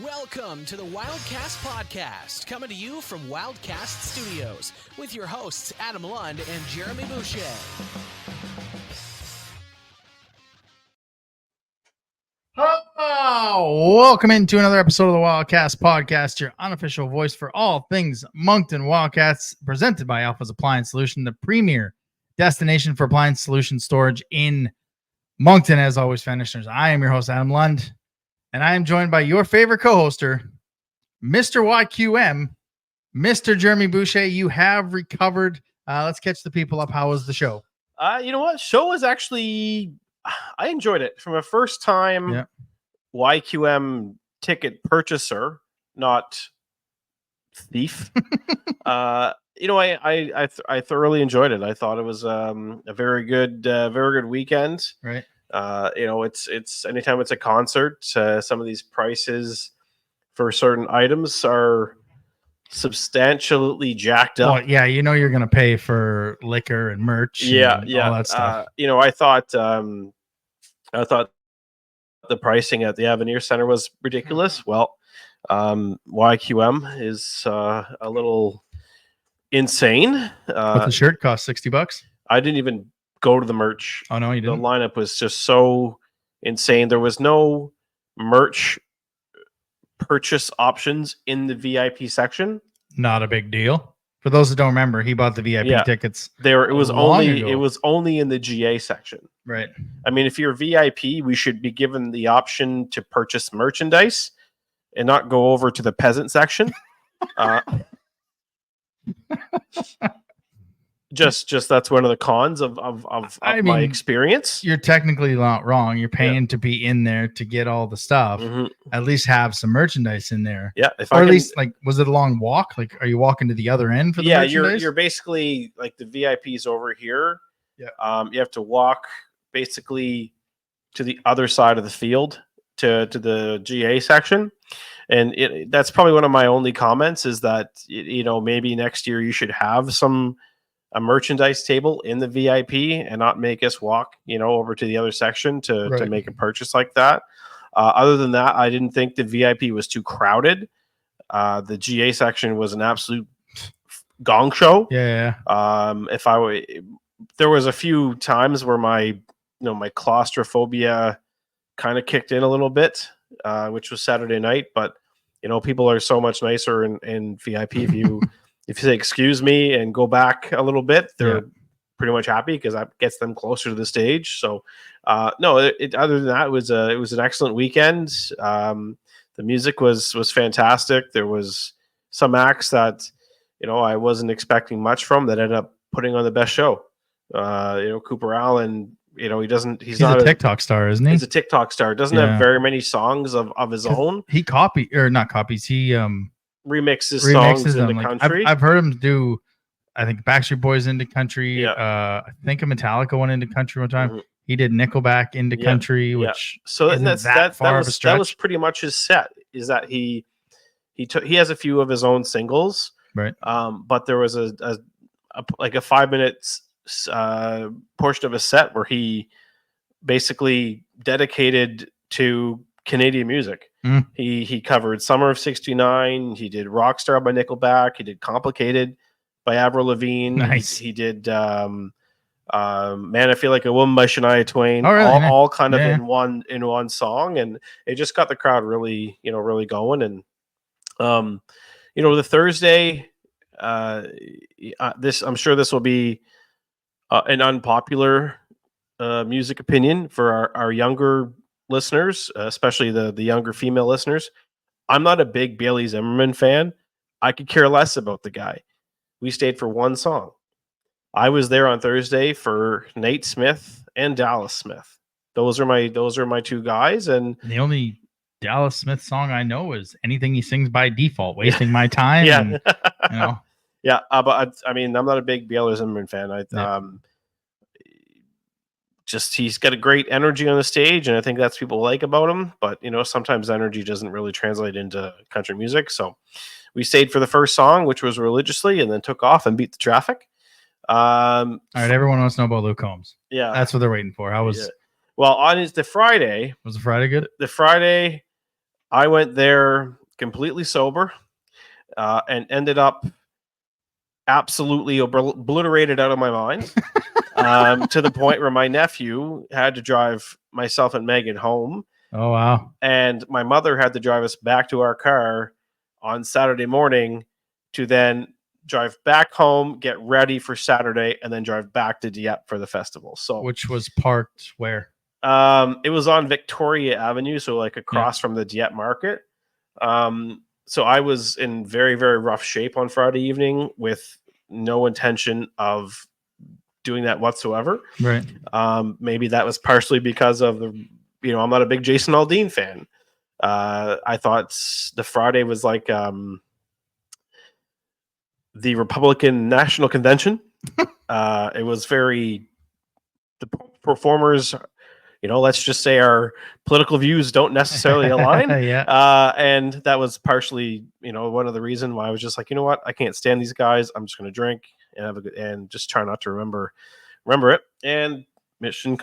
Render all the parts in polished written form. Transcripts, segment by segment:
Welcome to the Wildcast podcast, coming to you from Wildcast Studios with your hosts Adam Lund and Jeremy Boucher. Oh, welcome into another episode of the Wildcast podcast, your unofficial voice for all things Moncton Wildcats, presented by Alpha's Appliance Solution, the premier destination for appliance solution storage in Moncton. As always, fan listeners, I am your host, Adam Lund, and I am joined by your favorite co-hoster, Mr. YQM, Mr. Jeremy Boucher. You have recovered. Let's catch the people up. How was the show? You know what? Show was actually, I enjoyed it. From a first time YQM ticket purchaser, not thief. I thoroughly enjoyed it. I thought it was a very good weekend. Right. It's anytime it's a concert, some of these prices for certain items are substantially jacked up. Well, yeah, you're going to pay for liquor and merch. And all that stuff. I thought the pricing at the Avenir Center was ridiculous. Well, YQM is a little insane. But the shirt cost $60. I didn't even go to the merch. Oh no, you didn't. The lineup was just so insane. There was no merch purchase options in the VIP section. Not a big deal. For those that don't remember, he bought the VIP tickets. It was only in the GA section. Right. I mean, if you're VIP, we should be given the option to purchase merchandise and not go over to the peasant section. Just that's one of the cons of my experience. You're technically not wrong. You're paying to be in there to get all the stuff. Mm-hmm. At least have some merchandise in there. Yeah. Was it a long walk? Like, are you walking to the other end for the merchandise? You're basically like the VIPs over here. Yeah. You have to walk basically to the other side of the field to the GA section. And that's probably one of my only comments is that, maybe next year you should have a merchandise table in the VIP and not make us walk, over to the other section to make a purchase like that. Other than that, I didn't think the VIP was too crowded. The GA section was an absolute gong show. Yeah. There was a few times where my claustrophobia kind of kicked in a little bit, which was Saturday night, but people are so much nicer in VIP. If you say excuse me and go back a little bit, they're pretty much happy because that gets them closer to the stage. So other than that, it was an excellent weekend. The music was fantastic. There was some acts that I wasn't expecting much from that ended up putting on the best show. Cooper Allen, he's not a TikTok star, isn't he? He's a TikTok star. Doesn't have very many songs of his own. He not copies. He remixes songs into them. country. I've heard him do, I think Backstreet Boys into country. I think a Metallica went into country one time. Mm-hmm. He did Nickelback into country, which that was pretty much his set. Is that he has a few of his own singles, right? But there was a 5 minutes portion of a set where he basically dedicated to Canadian music. He covered Summer of '69. He did Rockstar by Nickelback. He did Complicated by Avril Lavigne. Nice. He did Man, I Feel Like a Woman by Shania Twain. Oh, really? All kind of in one song, and it just got the crowd really going. And the Thursday, I'm sure this will be an unpopular music opinion for our younger listeners, especially the younger female listeners. I'm not a big Bailey Zimmerman fan. I could care less about the guy. We stayed for one song. I was there on Thursday for Nate Smith and Dallas Smith. Those are my two guys. And the only Dallas Smith song I know is Anything He Sings by Default, Wasting My Time. Yeah. And, but I mean, I'm not a big Bailey Zimmerman fan. Just he's got a great energy on the stage, and I think that's what people like about him. But sometimes energy doesn't really translate into country music. So we stayed for the first song, which was Religiously, and then took off and beat the traffic. All right, everyone wants to know about Luke Combs. Yeah, that's what they're waiting for. Well, on the Friday, was the Friday good? The Friday, I went there completely sober and ended up absolutely obliterated out of my mind to the point where my nephew had to drive myself and Megan home. Oh, wow. And my mother had to drive us back to our car on Saturday morning to then drive back home, get ready for Saturday, and then drive back to Dieppe for the festival. So, which was parked where? It was on Victoria Avenue, so like across from the Dieppe market. So I was in very, very rough shape on Friday evening with no intention of doing that whatsoever. Right. Maybe that was partially because of I'm not a big Jason Aldean fan. I thought the Friday was like the Republican National Convention. It was the performers, let's just say our political views don't necessarily align. Yeah. And that was partially, one of the reasons why I was just like, you know what, I can't stand these guys. I'm just going to drink and have a good, and just try not to remember it. And mission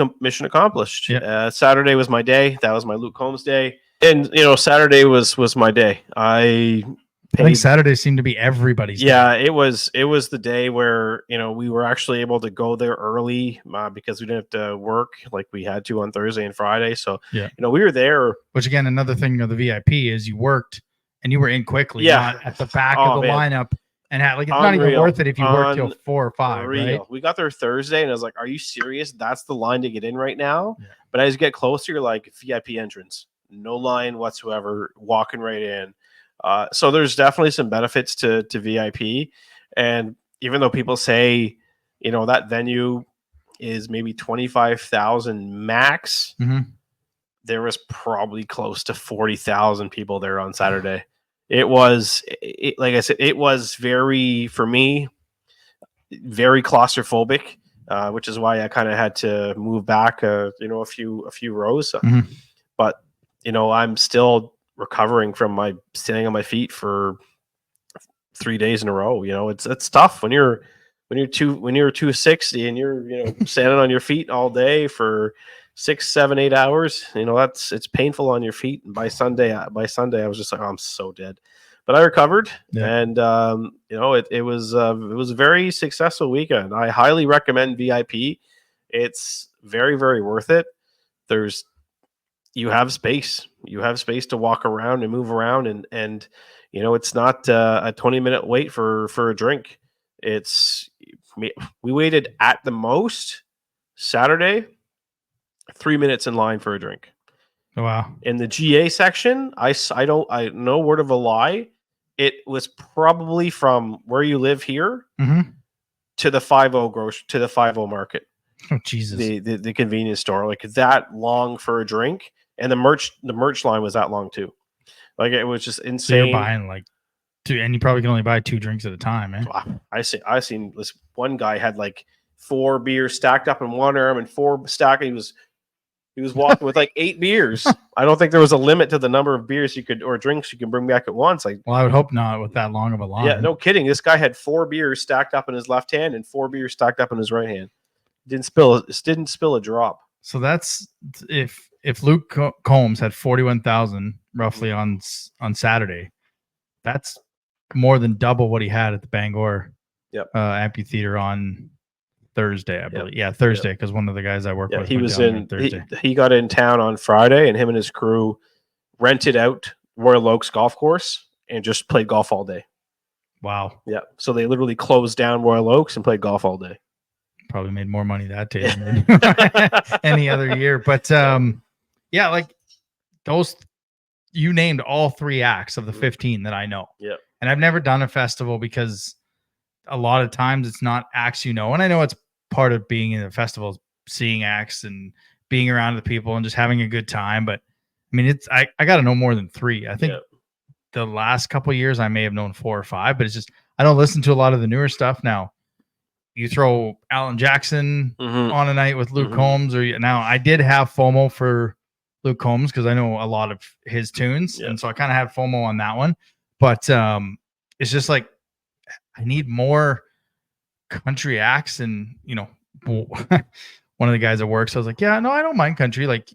accomplished. Yeah. Saturday was my day. That was my Luke Combs day. And, Saturday was my day. I think Saturday seemed to be everybody's day. It was the day where, we were actually able to go there early because we didn't have to work like we had to on Thursday and Friday. So, we were there. Which, again, another thing of the VIP is you worked and you were in quickly, not at the back of the lineup. And it's not even worth it if you work till 4 or 5. Right? We got there Thursday, and I was like, "Are you serious? That's the line to get in right now." Yeah. But as you get closer, you're like, VIP entrance, no line whatsoever, walking right in. So there's definitely some benefits to VIP, and even though people say, that venue is maybe 25,000 max, there was probably close to 40,000 people there on Saturday. It was, like I said, it was for me, very claustrophobic, which is why I kind of had to move back, a few rows. But, I'm still recovering from my standing on my feet for 3 days in a row. It's tough when you're 260 and you're, standing on your feet all day for 6, 7, 8 hours, it's painful on your feet. And by Sunday, I was just like, oh, I'm so dead, but I recovered. And, it was a very successful weekend. I highly recommend VIP. It's very, very worth it. You have space to walk around and move around. And it's not a 20-minute wait for a drink. We waited at the most Saturday 3 minutes in line for a drink. Oh, wow. In the GA section, I no word of a lie, it was probably from where you live here to the 50 market. Oh, Jesus. The convenience store, like that long for a drink, and the merch line was that long too. Like it was just insane. So you're buying like 2, and you probably can only buy 2 drinks at a time, man. I seen this one guy had like 4 beers stacked up in one arm and 4 stacked. He was walking with like 8 beers. I don't think there was a limit to the number of beers or drinks you can bring back at once. Well, I would hope not with that long of a line. Yeah, no kidding. This guy had 4 beers stacked up in his left hand and 4 beers stacked up in his right hand. Didn't spill a drop. So that's if Luke Combs had 41,000 roughly on Saturday, that's more than double what he had at the Bangor amphitheater on Thursday, I believe. Yeah, Thursday, because one of the guys I work with. He was in Thursday. He got in town on Friday, and him and his crew rented out Royal Oaks Golf Course and just played golf all day. Wow. Yeah. So they literally closed down Royal Oaks and played golf all day. Probably made more money that day than any other year. But like those, you named all 3 acts of the 15 that I know. Yeah. And I've never done a festival because a lot of times it's not acts, and I know it's part of being in a festival, seeing acts and being around the people and just having a good time. But I mean, I got to know more than 3. I think the last couple of years I may have known 4 or 5, but it's just, I don't listen to a lot of the newer stuff now. You throw Alan Jackson on a night with Luke Combs, now I did have FOMO for Luke Combs because I know a lot of his tunes, and so I kind of had FOMO on that one. But it's just like I need more country acts, and one of the guys at work, so I was like, yeah, no, I don't mind country. Like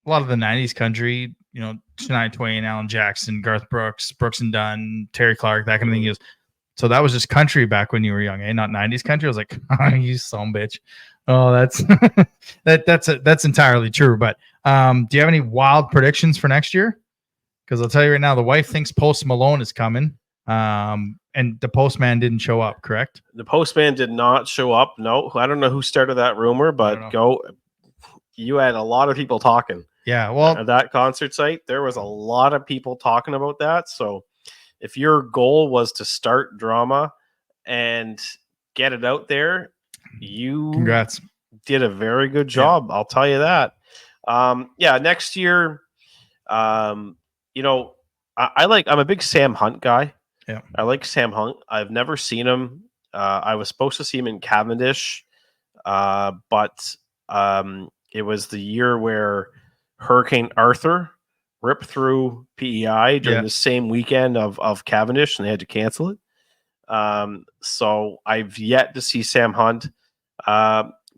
a lot of the '90s country, Shania Twain, Alan Jackson, Garth Brooks, Brooks and Dunn, Terry Clark, that kind of thing. So that was just country back when you were young, not 90s country. I was like, oh, you son bitch. Oh, that's that's entirely true. But do you have any wild predictions for next year? Because I'll tell you right now, the wife thinks Post Malone is coming. And the postman didn't show up, correct? The postman did not show up. No, I don't know who started that rumor, but you had a lot of people talking. Yeah, well, at that concert site, there was a lot of people talking about that. So if your goal was to start drama and get it out there, congrats. Did a very good job. Yeah. I'll tell you that. Next year, I'm a big Sam Hunt guy. Yeah, I like Sam Hunt. I've never seen him. I was supposed to see him in Cavendish, but it was the year where Hurricane Arthur ripped through PEI during the same weekend of Cavendish, and they had to cancel it. So I've yet to see Sam Hunt.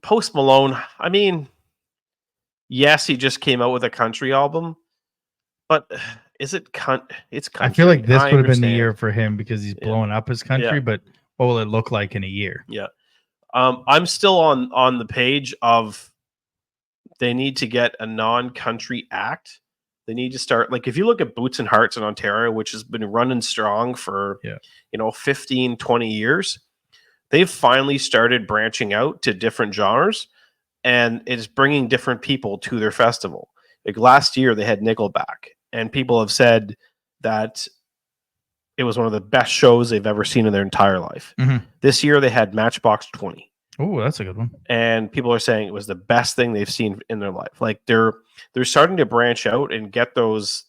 Post Malone, I mean, yes, he just came out with a country album, but is it it's country? I feel like this would have been the year for him because he's blowing up his country, but what will it look like in a year? Yeah. I'm still on the page of they need to get a non-country act. They need to start, like, if you look at Boots and Hearts in Ontario, which has been running strong for 15, 20 years, they've finally started branching out to different genres, and it's bringing different people to their festival. Like last year, they had Nickelback, and people have said that it was one of the best shows they've ever seen in their entire life. Mm-hmm. This year, they had Matchbox 20. Oh, that's a good one. And people are saying it was the best thing they've seen in their life. Like they're starting to branch out and get those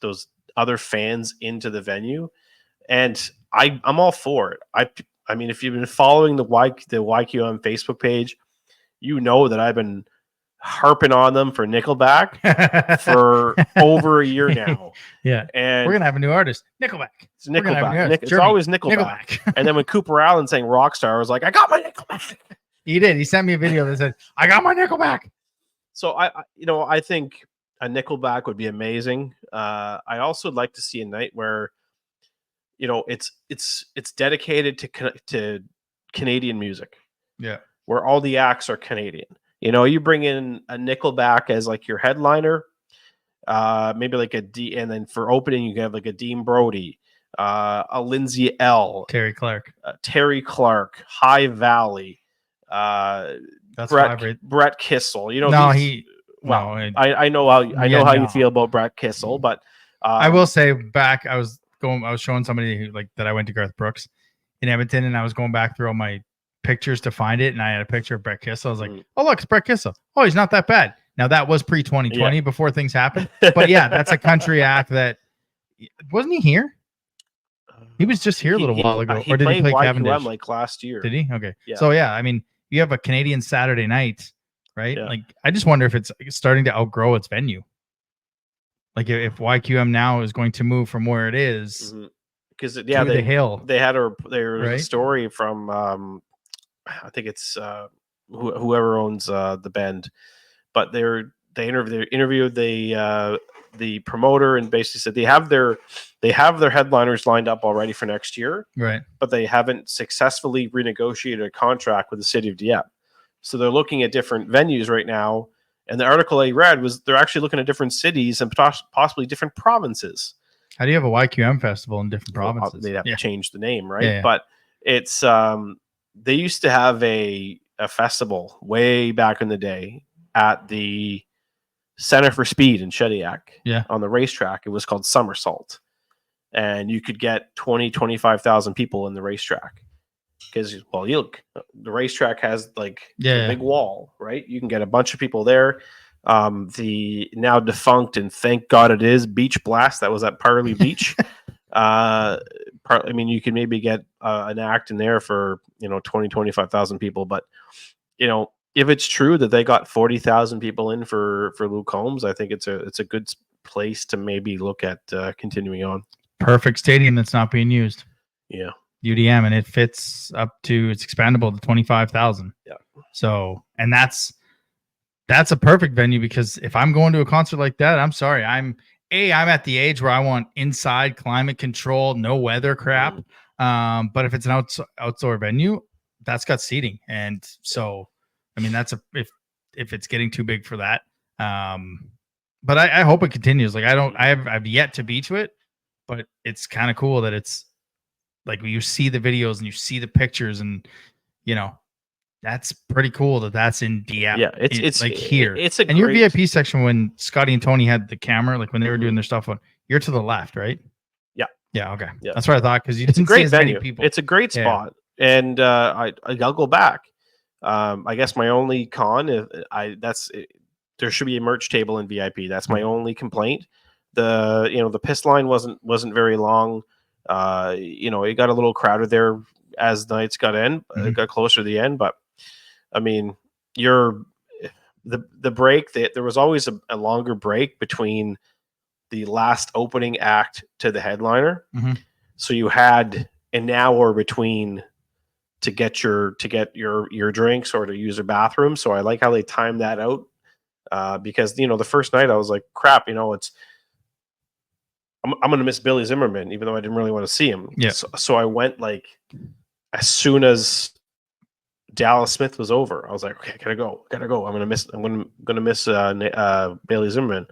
other fans into the venue, and I'm all for it. I mean, if you've been following the YQM Facebook page, you know that I've been harping on them for Nickelback for over a year now. Yeah, and we're gonna have a new artist, Nickelback. It's Nickelback. It's always Nickelback. And then when Cooper Allen sang Rockstar, I was like, I got my Nickelback. He did. He sent me a video that said, I got my Nickelback. So I think a Nickelback would be amazing. I also would like to see a night where, it's dedicated to Canadian music. Yeah. Where all the acts are Canadian. You bring in a Nickelback as like your headliner, maybe like and then for opening you can have like a Dean Brody, a Lindsay L, Terry Clark, High Valley. That's Brett Kissel. I know how you feel about Brett Kissel, but I will say back, I was showing somebody that I went to Garth Brooks in Edmonton, and I was going back through all my pictures to find it, and I had a picture of Brett Kissel. I was like, oh look, it's Brett Kissel. Oh, he's not that bad. Now that was pre-2020 before things happened, but yeah, that's a country act that wasn't he here? He was just here a little while ago, or did he play Cavendish like last year? Did he? Okay, so yeah, I mean, you have a Canadian Saturday night, right? Yeah. Like, I just wonder if it's starting to outgrow its venue. Like, if YQM now is going to move from where it is, because the hill. They had a story from I think it's whoever owns the Bend, but they interviewed the promoter and basically said they have their headliners lined up already for next year, right? But they haven't successfully renegotiated a contract with the city of Dieppe, so they're looking at different venues right now. And the article I read was they're actually looking at different cities and possibly different provinces. How do you have a YQM festival in different provinces? They'd have to change the name, right? Yeah. But it's they used to have a festival way back in the day at the Center for Speed in Shediac. Yeah. On the racetrack. It was called Somersault. And you could get 25,000 people in the racetrack. Because, the racetrack has a big wall, right? You can get a bunch of people there. The now defunct, and thank God it is, Beach Blast, that was at Parley Beach. You can maybe get an act in there for 25,000 people, but if it's true that they got 40,000 people in for Luke Holmes, I think it's a good place to maybe look at continuing on. Perfect stadium that's not being used. Yeah. UDM, and it fits up to, it's expandable to 25,000. Yeah. So, and that's a perfect venue, because if I'm going to a concert like that, I'm sorry, I'm I'm at the age where I want inside climate control, no weather crap. But if it's an outdoor venue, that's got seating. And so, I mean, that's if it's getting too big for that. But I hope it continues. Like I've yet to be to it, but it's kind of cool that it's like you see the videos and you see the pictures and, that's pretty cool that's in DF. Yeah, it's like here. And your VIP section when Scotty and Tony had the camera, like when they were doing their stuff on, you're to the left, right? Yeah. Yeah. Okay. Yeah. That's what I thought because you didn't see as many people. It's a great spot, and I'll go back. I guess my only con there should be a merch table in VIP. That's my only complaint. The piss line wasn't very long. It got a little crowded there as the nights got got closer to the end, but I mean, the break. There was always a longer break between the last opening act to the headliner, so you had an hour between to get your drinks or to use a bathroom. So I like how they timed that out because the first night I was like, crap, I'm going to miss Billy Zimmerman, even though I didn't really want to see him. Yeah. So I went like as soon as Dallas Smith was over. I was like, okay, I gotta go. I'm gonna miss Bailey Zimmerman.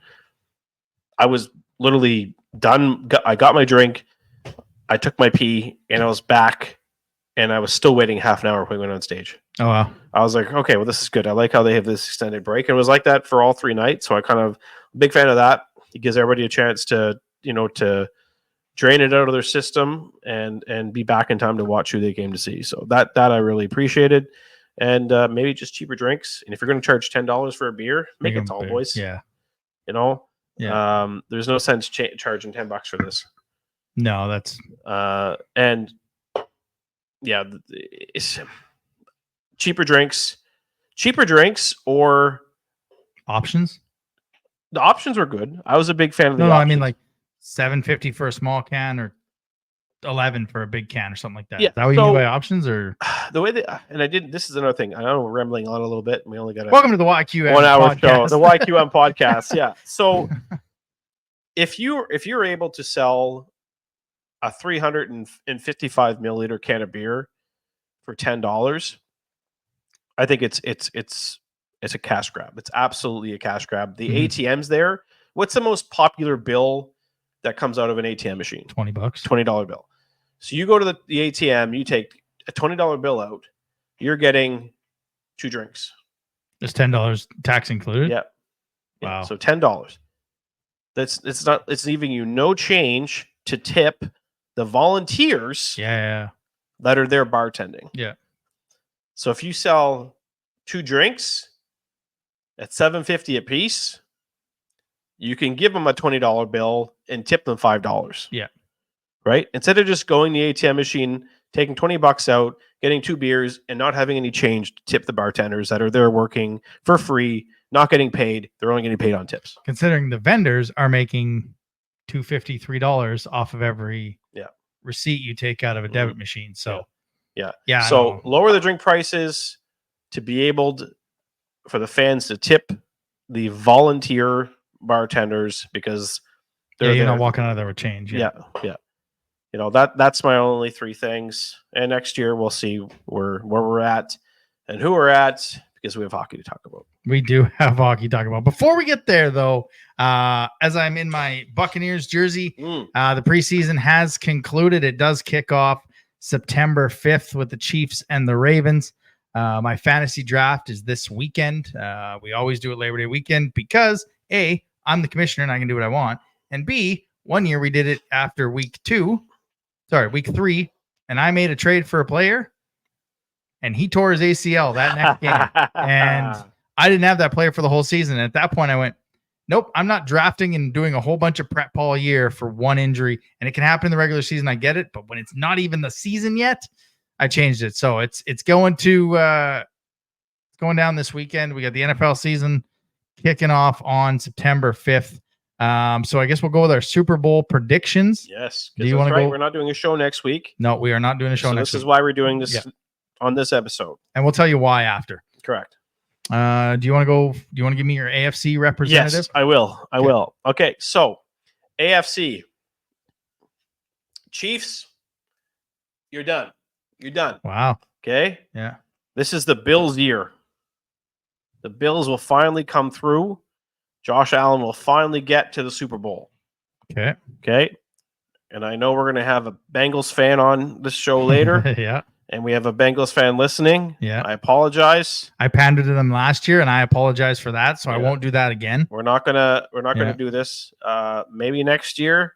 I was literally done. I got my drink. I took my pee, and I was back, and I was still waiting half an hour when we went on stage. Oh wow! I was like, okay, well, this is good. I like how they have this extended break, and it was like that for all 3 nights. So I kind of big fan of that. It gives everybody a chance to to drain it out of their system and be back in time to watch who they came to see. So that I really appreciated. And maybe just cheaper drinks. And if you're going to charge $10 for a beer, make it tall, boys. Yeah. Yeah. There's no sense charging $10 for this. No, that's and yeah, it's cheaper drinks or options. The options were good. I was a big fan of the options. I mean like $7.50 for a small can or $11 for a big can or something like that. Yeah. Is that what you mean by options or the way this is another thing. I know we're rambling on a little bit. We only got welcome to the YQM 1 hour podcast. show, the YQM podcast. Yeah. So if you're able to sell a 355 milliliter can of beer for $10, I think it's a cash grab. It's absolutely a cash grab. The ATMs there. What's the most popular bill that comes out of an ATM machine? $20. $20 bill. So you go to the ATM, you take a $20 bill out, you're getting 2 drinks. There's $10 tax included? Yeah. Wow. So $10. It's leaving you no change to tip the volunteers that are there bartending. Yeah. So if you sell 2 drinks at $7.50 a piece, you can give them a $20 bill and tip them $5. Yeah. Right? Instead of just going the ATM machine, taking $20 out, getting 2 beers, and not having any change to tip the bartenders that are there working for free, not getting paid. They're only getting paid on tips. Considering the vendors are making $2.50, $3 off of every receipt you take out of a debit machine. So yeah. So lower the drink prices to be able for the fans to tip the volunteer bartenders because you're not walking out of there with change. Yeah. That's my only 3 things. And next year we'll see where we're at and who we're at because we have hockey to talk about. We do have hockey to talk about. Before we get there, though, as I'm in my Buccaneers jersey, the preseason has concluded. It does kick off September 5th with the Chiefs and the Ravens. My fantasy draft is this weekend. We always do it Labor Day weekend because A, I'm the commissioner and I can do what I want. And B, one year we did it after week 3, and I made a trade for a player and he tore his ACL that next game. And I didn't have that player for the whole season. And at that point I went, nope, I'm not drafting and doing a whole bunch of prep all year for one injury. And it can happen in the regular season. I get it. But when it's not even the season yet, I changed it. So it's going down this weekend. We got the NFL season kicking off on September 5th. So I guess we'll go with our Super Bowl predictions. Yes. Do you want to go? We're not doing a show next week. No, we are not doing a show next week. This is why we're doing this on this episode. And we'll tell you why after. Correct. Do you want to give me your AFC representative? Yes, I will. Okay. So AFC. Chiefs, you're done. You're done. Wow. Okay? Yeah. This is the Bills' year. The Bills will finally come through. Josh Allen will finally get to the Super Bowl. Okay. Okay? And I know we're going to have a Bengals fan on this show later. Yeah. And we have a Bengals fan listening. Yeah. I apologize. I pandered to them last year, and I apologize for that, so I won't do that again. We're not gonna do this. Maybe next year,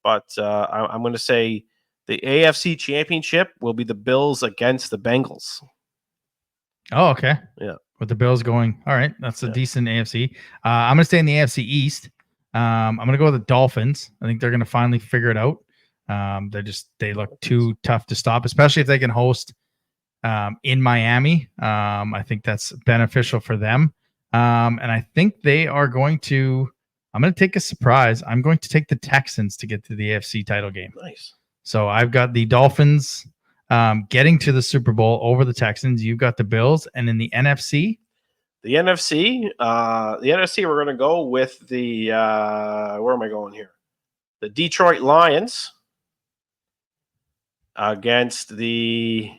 but I'm going to say the AFC Championship will be the Bills against the Bengals. Oh, okay. Yeah. With the Bills going, all right, that's a decent AFC. I'm going to stay in the AFC East. I'm going to go with the Dolphins. I think they're going to finally figure it out. They look too tough to stop, especially if they can host in Miami. I think that's beneficial for them. And I think they are going to, I'm going to take a surprise. I'm going to take the Texans to get to the AFC title game. Nice. So I've got the Dolphins getting to the Super Bowl over the Texans. You've got the Bills. And in the NFC? The NFC, we're going to go with the, where am I going here? The Detroit Lions against the,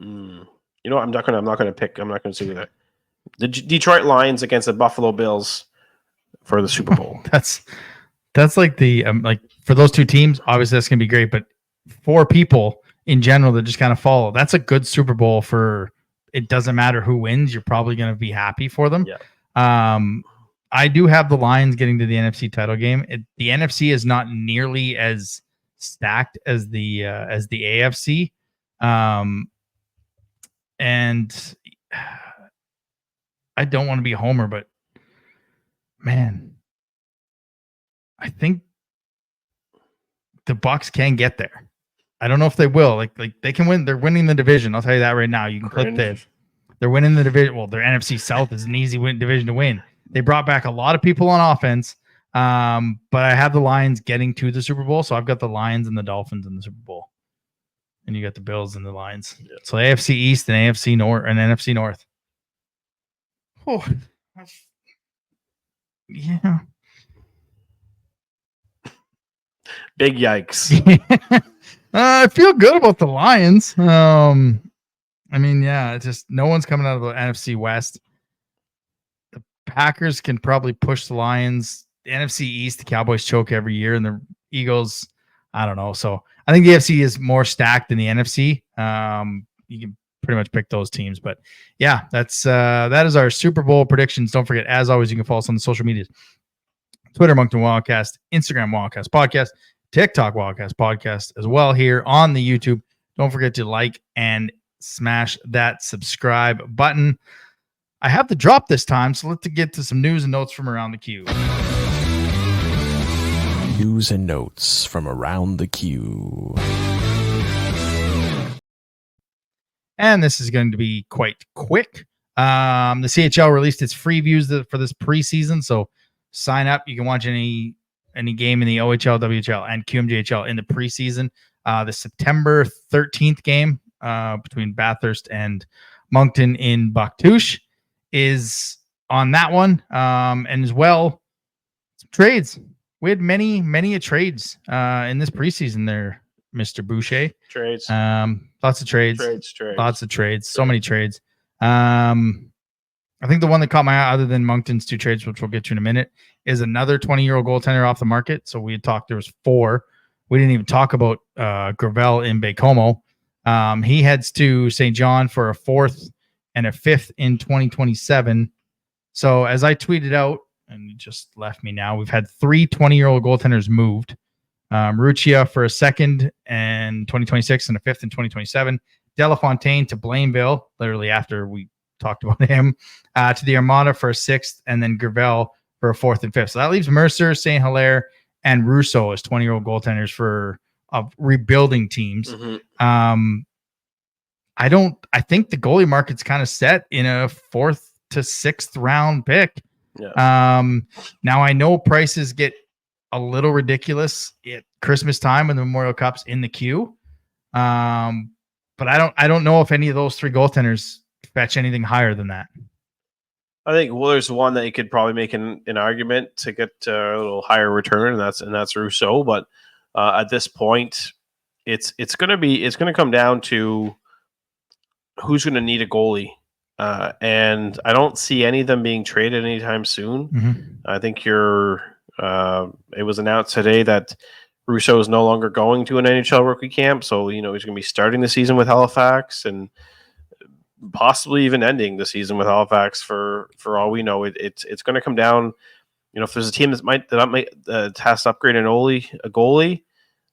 I'm not going to say that. The Detroit Lions against the Buffalo Bills for the Super Bowl. That's like the like for those two teams, obviously that's gonna be great. But for people in general that just kind of follow, that's a good Super Bowl for. It doesn't matter who wins, you're probably gonna be happy for them. Yeah. I do have the Lions getting to the NFC title game. The NFC is not nearly as stacked as the AFC, and I don't want to be a homer, but man, I think the Bucs can get there. I don't know if they will. Like they can win. They're winning the division. I'll tell you that right now. You can click this. They're winning the division. Well, their NFC South is an easy division to win. They brought back a lot of people on offense, but I have the Lions getting to the Super Bowl, so I've got the Lions and the Dolphins in the Super Bowl, and you got the Bills and the Lions. Yeah. So AFC East and AFC North and NFC North. Oh, yeah. Big yikes. I feel good about the Lions. I mean, yeah, it's just no one's coming out of the NFC West. The Packers can probably push the Lions. The NFC East, the Cowboys choke every year, and the Eagles, I don't know. So I think the AFC is more stacked than the NFC. You can pretty much pick those teams, but yeah, that is our Super Bowl predictions. Don't forget, as always, you can follow us on the social medias: Twitter, Moncton Wildcast; Instagram, Wildcast Podcast; TikTok, Wildcast Podcast, as well here on the YouTube. Don't forget to like and smash that subscribe button. I have the drop this time, so let's get to some news and notes from around the queue. News and notes from around the queue. And this is going to be quite quick. The CHL released its free views for this preseason, so sign up. You can watch any game in the OHL, WHL, and QMJHL in the preseason. The September 13th game between Bathurst and Moncton in Bouctouche is on that one. And as well, some trades. We had many trades in this preseason there, Mr. Boucher. Trades. Lots of trades. Trades. Lots of trades. So many trades. I think the one that caught my eye, other than Moncton's two trades, which we'll get to in a minute, is another 20-year-old goaltender off the market. So we had talked, there was 4. We didn't even talk about Gravel in Baie-Comeau. He heads to St. John for a 4th and a 5th in 2027. So as I tweeted out, and it just left me now, we've had 3 20-year-old goaltenders moved. Ruccia for a 2nd in 2026 and a 5th in 2027. Delafontaine to Blainville, literally after we talked about him, to the Armada for a 6th, and then Gravel for a 4th and 5th. So that leaves Mercer, St. Hilaire, and Rousseau as 20-year-old goaltenders for rebuilding teams. Mm-hmm. I think the goalie market's kind of set in a 4th to 6th round pick. Yeah. Now I know prices get a little ridiculous at Christmas time when the Memorial Cup's in the queue. But I don't know if any of those 3 goaltenders fetch anything higher than that. I think there's one that you could probably make an argument to get a little higher return, and that's Rousseau. But at this point, it's going to come down to who's going to need a goalie, and I don't see any of them being traded anytime soon. Mm-hmm. I think it was announced today that Rousseau is no longer going to an NHL rookie camp, so he's going to be starting the season with Halifax and possibly even ending the season with Halifax for all we know. It's going to come down, if there's a team that has to upgrade a goalie,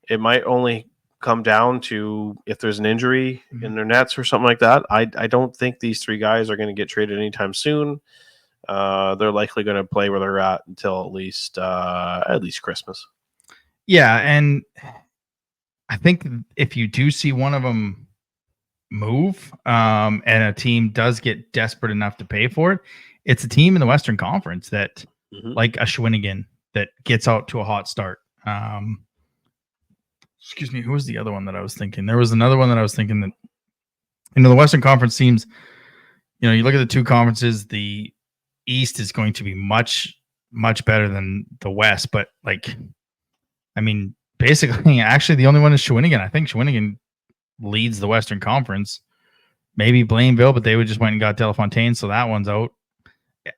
it might only come down to if there's an injury in their nets or something like that. I don't think these three guys are going to get traded anytime soon. They're likely going to play where they're at until at least Christmas. Yeah, and I think if you do see one of them move, and a team does get desperate enough to pay for it, it's a team in the Western Conference that, like a Shawinigan, that gets out to a hot start. Excuse me, who was the other one that I was thinking? There was another one that I was thinking that, the Western Conference seems, you look at the two conferences, the East is going to be much, much better than the West. But basically, actually, the only one is Shawinigan. I think Shawinigan leads the Western Conference. Maybe Blainville, but they just went and got Delafontaine, so that one's out.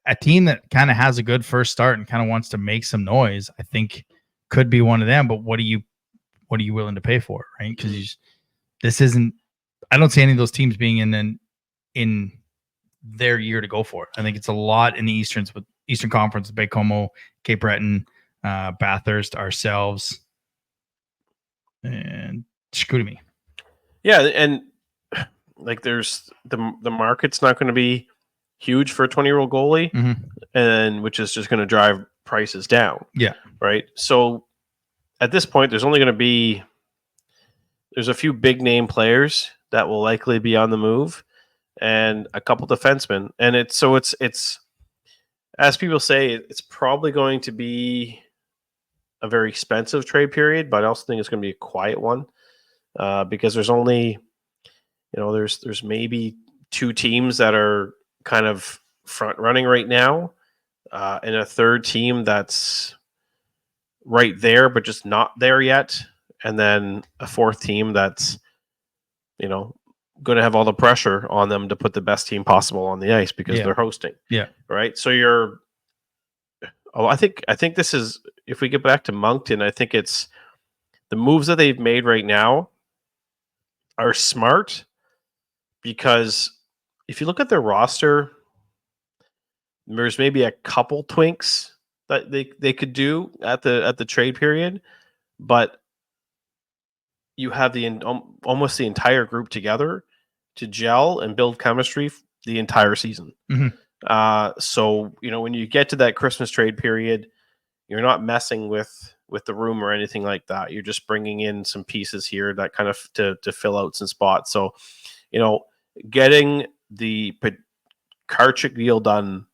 A team that kind of has a good first start and kind of wants to make some noise, I think, could be one of them. But what are you willing to pay for, right? Because this isn't. I don't see any of those teams being in their year to go for it. I think it's a lot in the Eastern Conference, Baie-Comeau, Cape Breton, Bathurst, ourselves, and Chicoutimi. Yeah, and there's the market's not going to be huge for a 20-year-old goalie, and which is just going to drive prices down. Yeah, right. So at this point, there's a few big name players that will likely be on the move, and a couple defensemen, and it's as people say, it's probably going to be a very expensive trade period, but I also think it's going to be a quiet one. Because there's only, there's maybe two teams that are kind of front running right now, and a third team that's right there, but just not there yet. And then a fourth team that's, going to have all the pressure on them to put the best team possible on the ice because they're hosting. Yeah. Right. So I think this is, if we get back to Moncton, I think it's the moves that they've made right now are smart, because if you look at their roster, there's maybe a couple twinks that they could do at the trade period, but you have almost the entire group together to gel and build chemistry the entire season. So when you get to that Christmas trade period, you're not messing with the room or anything like that. You're just bringing in some pieces here that kind of to fill out some spots. So, getting the Karchik deal done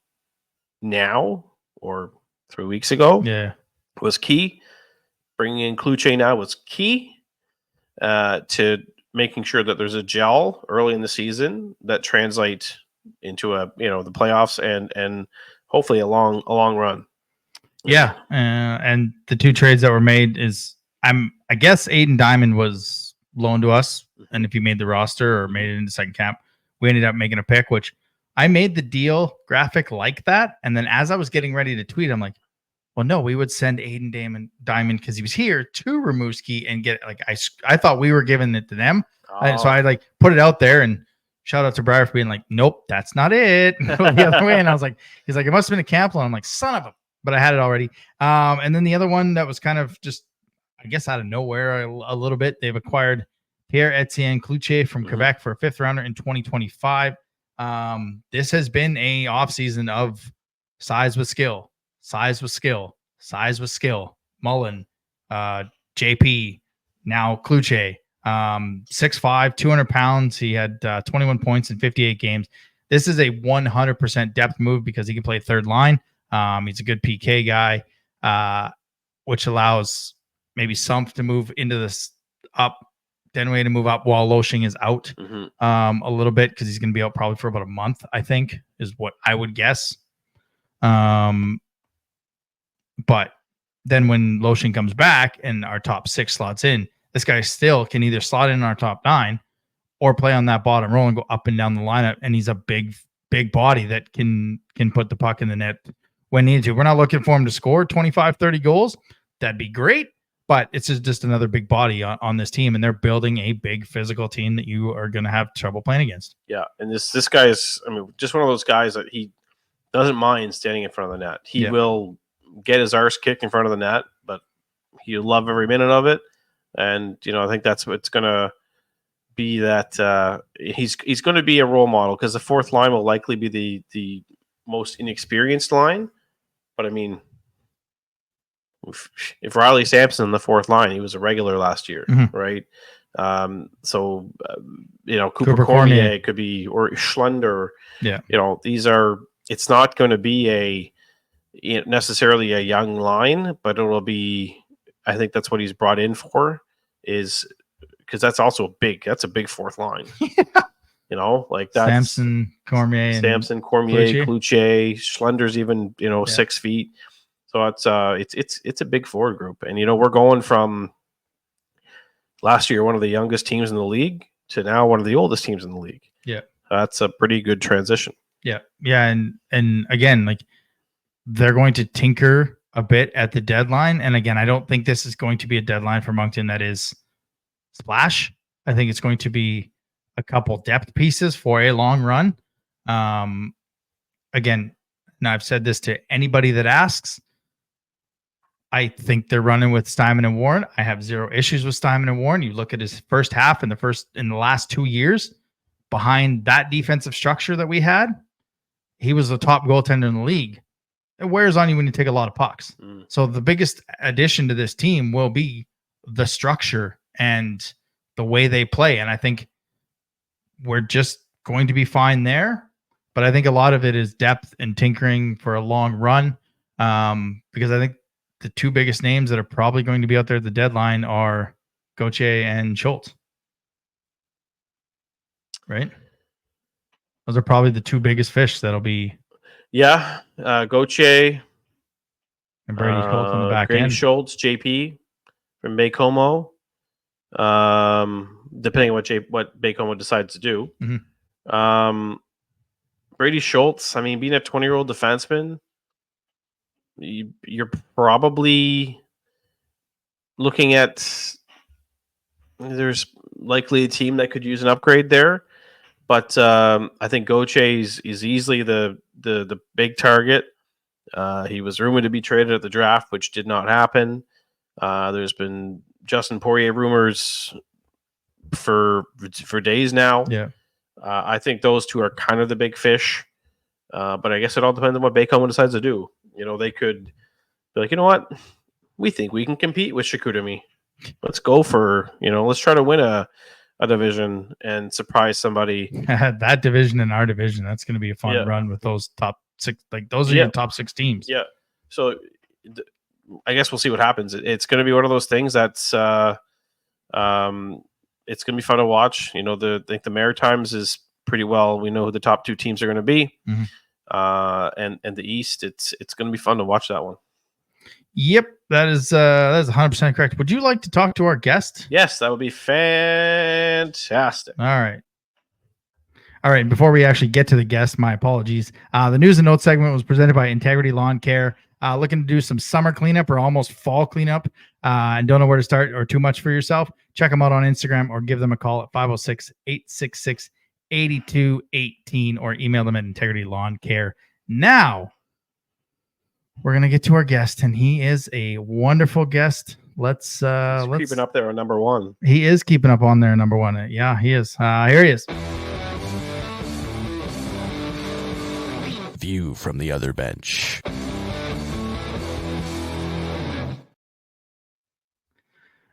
now or 3 weeks ago was key. Bringing in Kluche now was key to making sure that there's a gel early in the season that translate into the playoffs and hopefully a long run. Yeah, and the two trades that were made is I guess Aiden Diamond was loaned to us, and if he made the roster or made it into second cap, we ended up making a pick, which I made the deal graphic like that, and then as I was getting ready to tweet, I'm like, well, no, we would send Aiden Diamond because he was here to Rimouski and get I thought we were giving it to them, so I put it out there and. Shout out to Briar for being like, nope, that's not it. The other way, and I was like, he's like, it must have been a camp loan. I'm like, son of a. But I had it already. And then the other one that was kind of just, I guess, out of nowhere a little bit. They've acquired Pierre-Etienne Cloutier from Quebec for a 5th rounder in 2025. This has been a offseason of size with skill. Mullen, JP, now Cloutier. 6'5", 200 pounds. He had 21 points in 58 games. This is a 100% depth move because he can play third line. He's a good PK guy, which allows maybe Sumpf to move into this up, Denway to move up while Loshing is out a little bit because he's going to be out probably for about a month, I think, is what I would guess. But then when Lotion comes back and our top 6 slots in, this guy still can either slot in our top 9 or play on that bottom row and go up and down the lineup. And he's a big body that can put the puck in the net when needed to. We're not looking for him to score 25, 30 goals. That'd be great. But it's just another big body on this team, and they're building a big physical team that you are going to have trouble playing against. Yeah, and this guy is, just one of those guys that he doesn't mind standing in front of the net. He will get his arse kicked in front of the net, but he'll love every minute of it. And I think that's what's going to be. That he's going to be a role model, because the fourth line will likely be the most inexperienced line. But if Riley Sampson in the fourth line, he was a regular last year, right? So Cooper Cormier could be, or Schlender. Yeah, these are. It's not going to be necessarily a young line, but it will be. I think that's what he's brought in for, is because that's also That's a big fourth line. Like that's Sampson, Cormier, Cloutier, Schlender's even 6 feet. So it's a big forward group, and we're going from last year one of the youngest teams in the league to now one of the oldest teams in the league. Yeah, that's a pretty good transition. Yeah, and again, like, they're going to tinker a bit at the deadline, and again, I don't think this is going to be a deadline for Moncton that is splash. I think it's going to be a couple depth pieces for a long run. Again, and I've said this to anybody that asks. I think they're running with Steinman and Warren. I have zero issues with Steinman and Warren. You look at his first half in the last 2 years, behind that defensive structure that we had, he was the top goaltender in the league. It wears on you when you take a lot of pucks. So the biggest addition to this team will be the structure and the way they play. And I think we're just going to be fine there. But I think a lot of it is depth and tinkering for a long run, because I think the 2 biggest names that are probably going to be out there at the deadline are Gauthier and Schultz. Right? Those are probably the 2 biggest fish that'll be. Yeah. Gauthier. And Brady Schultz on the back Brady end. Schultz, JP from Baie-Comeau. Depending on what Baie-Comeau decides to do. Brady Schultz, being a 20-year-old defenseman, you're probably looking at, there's likely a team that could use an upgrade there, but I think Gauthier is easily the big target. He was rumored to be traded at the draft, which did not happen. There's been Justin Poirier rumors for days now. Yeah. I think those 2 are kind of the big fish, but I guess it all depends on what Baie-Comeau decides to do. They could be like, what? We think we can compete with Chicoutimi. Let's go for, let's try to win a division and surprise somebody. That division and our division, that's going to be a fun run with those top 6. Like, those are your top 6 teams. Yeah. So I guess we'll see what happens. It's going to be one of those things that's it's going to be fun to watch. I think the Maritimes is pretty well. We know who the top 2 teams are going to be. And the East, it's going to be fun to watch that one. Yep, that is 100% correct. Would you like to talk to our guest? Yes, that would be fantastic. All right. Before we actually get to the guest, my apologies. The news and notes segment was presented by Integrity Lawn Care. Looking to do some summer cleanup or almost fall cleanup, and don't know where to start or too much for yourself? Check them out on Instagram or give them a call at 506-866-8218 or email them at Integrity Lawn Care. Now, we're going to get to our guest, and he is a wonderful guest. Let's keeping up there on number 1. He is keeping up on there, number 1. Yeah, he is. Here he is. View from the other bench.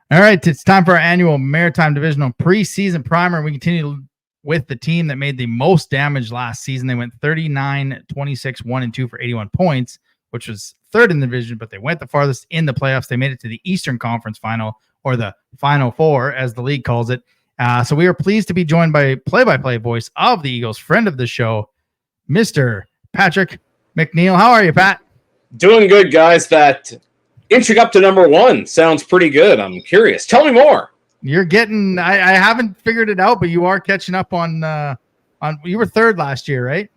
All right, it's time for our annual Maritime Divisional Preseason Primer. We continue with the team that made the most damage last season. They went 39-26, 1-2 for 81 points, which was 3rd in the division, but they went the farthest in the playoffs. They made it to the Eastern Conference Final, or the Final Four, as the league calls it. So we are pleased to be joined by play-by-play voice of the Eagles, friend of the show, Mr. Patrick McNeil. How are you, Pat? Doing good, guys. That inching up to number one sounds pretty good. I'm curious. Tell me more. You're getting. I haven't figured it out, but you are catching up on. You were third last year, right?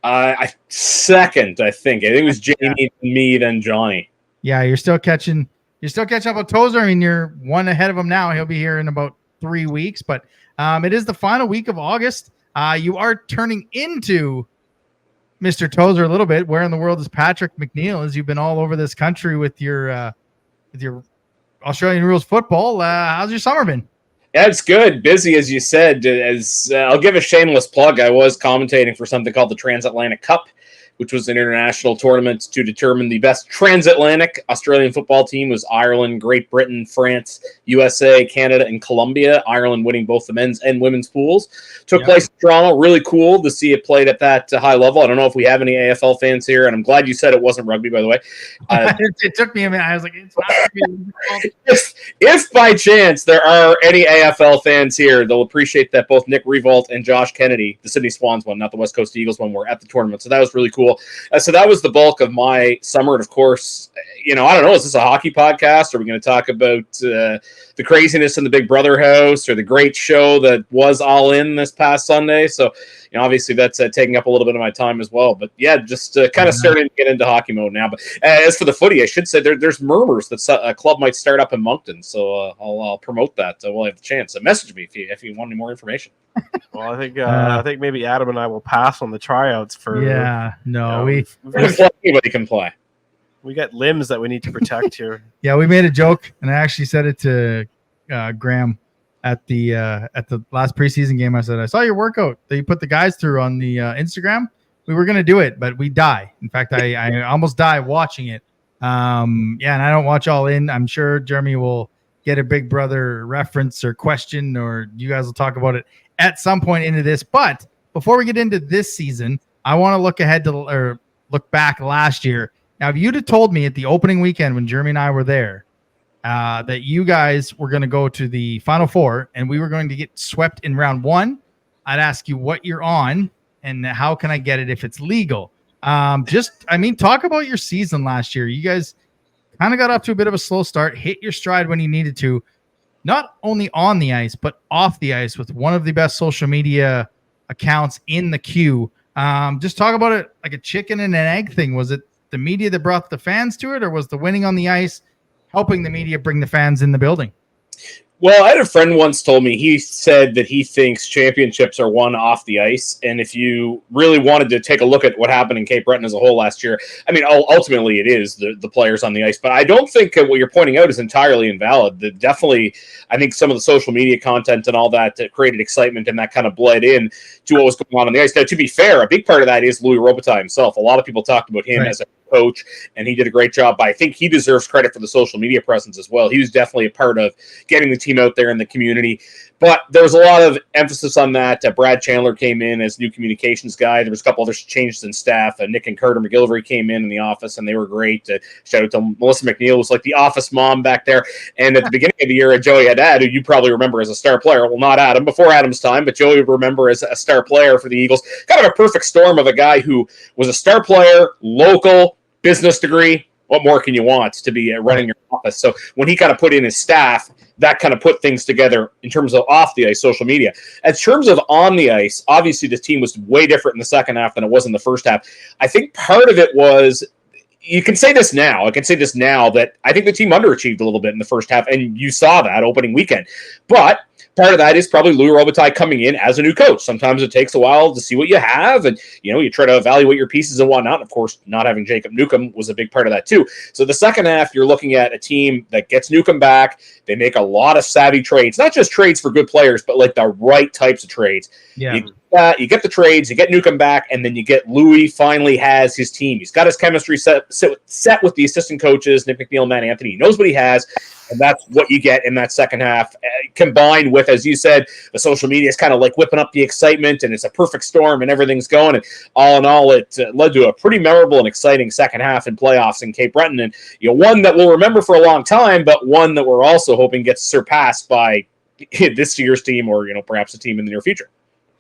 I second, I think. I think it was Jamie, me, then Johnny. Yeah, you're still catching. You're still catching up with Tozer. I mean, you're one ahead of him now. He'll be here in about 3 weeks, but it is the final week of August. You are turning into Mr. Tozer a little bit. Where in the world is Patrick McNeil? As you've been all over this country with your Australian rules football. How's your summer been? Yeah, it's good. Busy, as you said. As I'll give a shameless plug. I was commentating for something called the Transatlantic Cup, which was an international tournament to determine the best transatlantic Australian football team. Was Ireland, Great Britain, France, USA, Canada, and Colombia. Ireland winning both the men's and women's pools. Took place in Toronto. Really cool to see it played at that high level. I don't know if we have any AFL fans here, and I'm glad you said it wasn't rugby, by the way. It took me a minute. I was like, it's not rugby. If by chance there are any AFL fans here, they'll appreciate that both Nick Revolt and Josh Kennedy, the Sydney Swans one, not the West Coast Eagles one, were at the tournament. So that was really cool. So that was the bulk of my summer. And of course, I don't know, is this a hockey podcast? Are we going to talk about the craziness in the Big Brother house or the great show that was All In this past Sunday? So, obviously that's taking up a little bit of my time as well. But yeah, just kind of starting to get into hockey mode now. But as for the footy, I should say there's murmurs that a club might start up in Moncton. So I'll promote that while I have the chance. So message me if you want any more information. Well, I think maybe Adam and I will pass on the tryouts for. Yeah, no, anybody can play. We got limbs that we need to protect here. Yeah, we made a joke, and I actually said it to Graham at the last preseason game. I said, I saw your workout that you put the guys through on the Instagram. We were gonna do it, but we die. In fact, I almost die watching it. And I don't watch All In. I'm sure Jeremy will get a Big Brother reference or question, or you guys will talk about it at some point into this. But before we get into this season, I want to look ahead or look back last year. Now, if you'd have told me at the opening weekend when Jeremy and I were there that you guys were going to go to the Final Four and we were going to get swept in round one, I'd ask you what you're on and how can I get it if it's legal. Talk about your season last year. You guys kind of got off to a bit of a slow start, hit your stride when you needed to, not only on the ice, but off the ice with one of the best social media accounts in the queue. Just talk about it like a chicken and an egg thing. Was it the media that brought the fans to it, or was the winning on the ice helping the media bring the fans in the building? Well, I had a friend once told me, he said that he thinks championships are won off the ice. And if you really wanted to take a look at what happened in Cape Breton as a whole last year, ultimately it is the players on the ice. But I don't think what you're pointing out is entirely invalid. Definitely, I think some of the social media content and all that created excitement, and that kind of bled in to what was going on the ice. Now, to be fair, a big part of that is Louis Robitaille himself. A lot of people talked about him as a coach, and he did a great job. But I think he deserves credit for the social media presence as well. He was definitely a part of getting the team out there in the community. But there was a lot of emphasis on that. Brad Chandler came in as new communications guy. There was a couple other changes in staff. Nick and Carter McGillivray came in the office, and they were great. Shout out to Melissa McNeil, was like the office mom back there. And at the beginning of the year, Joey Haddad, who you probably remember as a star player, well, not Adam, before Adam's time, but Joey would remember as a star player for the Eagles. Kind of a perfect storm of a guy who was a star player, local, business degree. What more can you want to be running your office? So when he kind of put in his staff, that kind of put things together in terms of off the ice social media. In terms of on the ice, obviously the team was way different in the second half than it was in the first half. I think part of it was, you can say this now, that I think the team underachieved a little bit in the first half, and you saw that opening weekend. But part of that is probably Louis Robitaille coming in as a new coach. Sometimes it takes a while to see what you have, and you try to evaluate your pieces and whatnot. Of course, not having Jacob Newcomb was a big part of that too. So the second half, you're looking at a team that gets Newcomb back. They make a lot of savvy trades, not just trades for good players, but like the right types of trades. Yeah. You get the trades, you get Newcomb back, and then you get Louis finally has his team. He's got his chemistry set with the assistant coaches, Nick McNeil and Matt Anthony. He knows what he has, and that's what you get in that second half, combined with, as you said, the social media is kind of like whipping up the excitement, and it's a perfect storm, and everything's going. And all in all, it led to a pretty memorable and exciting second half in playoffs in Cape Breton, and one that we'll remember for a long time, but one that we're also hoping gets surpassed by this year's team, or perhaps a team in the near future.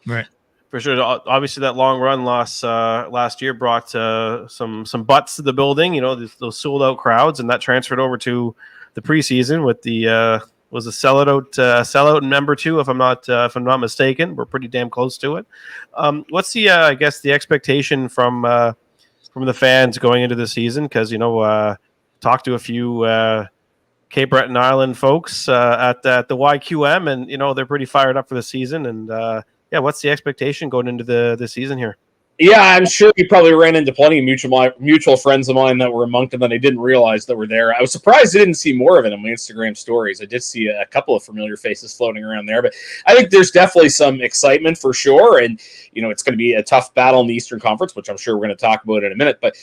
Right. For sure. Obviously, that long run loss last year brought some butts to the building. You know, those sold out crowds, and that transferred over to the preseason with the was a sellout in member 2, if I'm not mistaken. We're pretty damn close to it. What's the I guess the expectation from the fans going into the season? Because talked to a few Cape Breton Island folks at the YQM, and they're pretty fired up for the season. And yeah, what's the expectation going into the season here? Yeah, I'm sure you probably ran into plenty of mutual friends of mine that were in Moncton that I didn't realize that were there. I was surprised I didn't see more of it on my Instagram stories. I did see a couple of familiar faces floating around there, but I think there's definitely some excitement for sure. And, it's going to be a tough battle in the Eastern Conference, which I'm sure we're going to talk about in a minute. But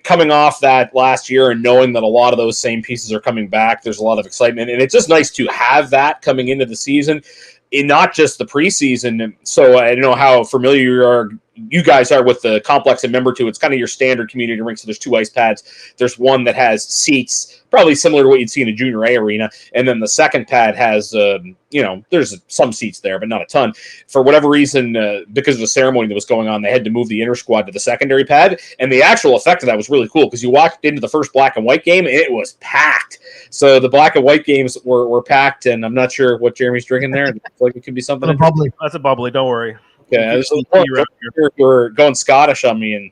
coming off that last year and knowing that a lot of those same pieces are coming back, there's a lot of excitement. And it's just nice to have that coming into the season. In not just the preseason. So I don't know how familiar you guys are with the complex in member 2. It's kind of your standard community rink. So there's 2 ice pads. There's one that has seats, probably similar to what you'd see in a junior A arena. And then the second pad has, there's some seats there, but not a ton. For whatever reason, because of the ceremony that was going on, they had to move the inner squad to the secondary pad. And the actual effect of that was really cool because you walked into the first black and white game and it was packed. So the black and white games were packed, and I'm not sure what Jeremy's drinking there. It looks like it could be something. That's a bubbly. Don't worry. Okay, you're going Scottish on me and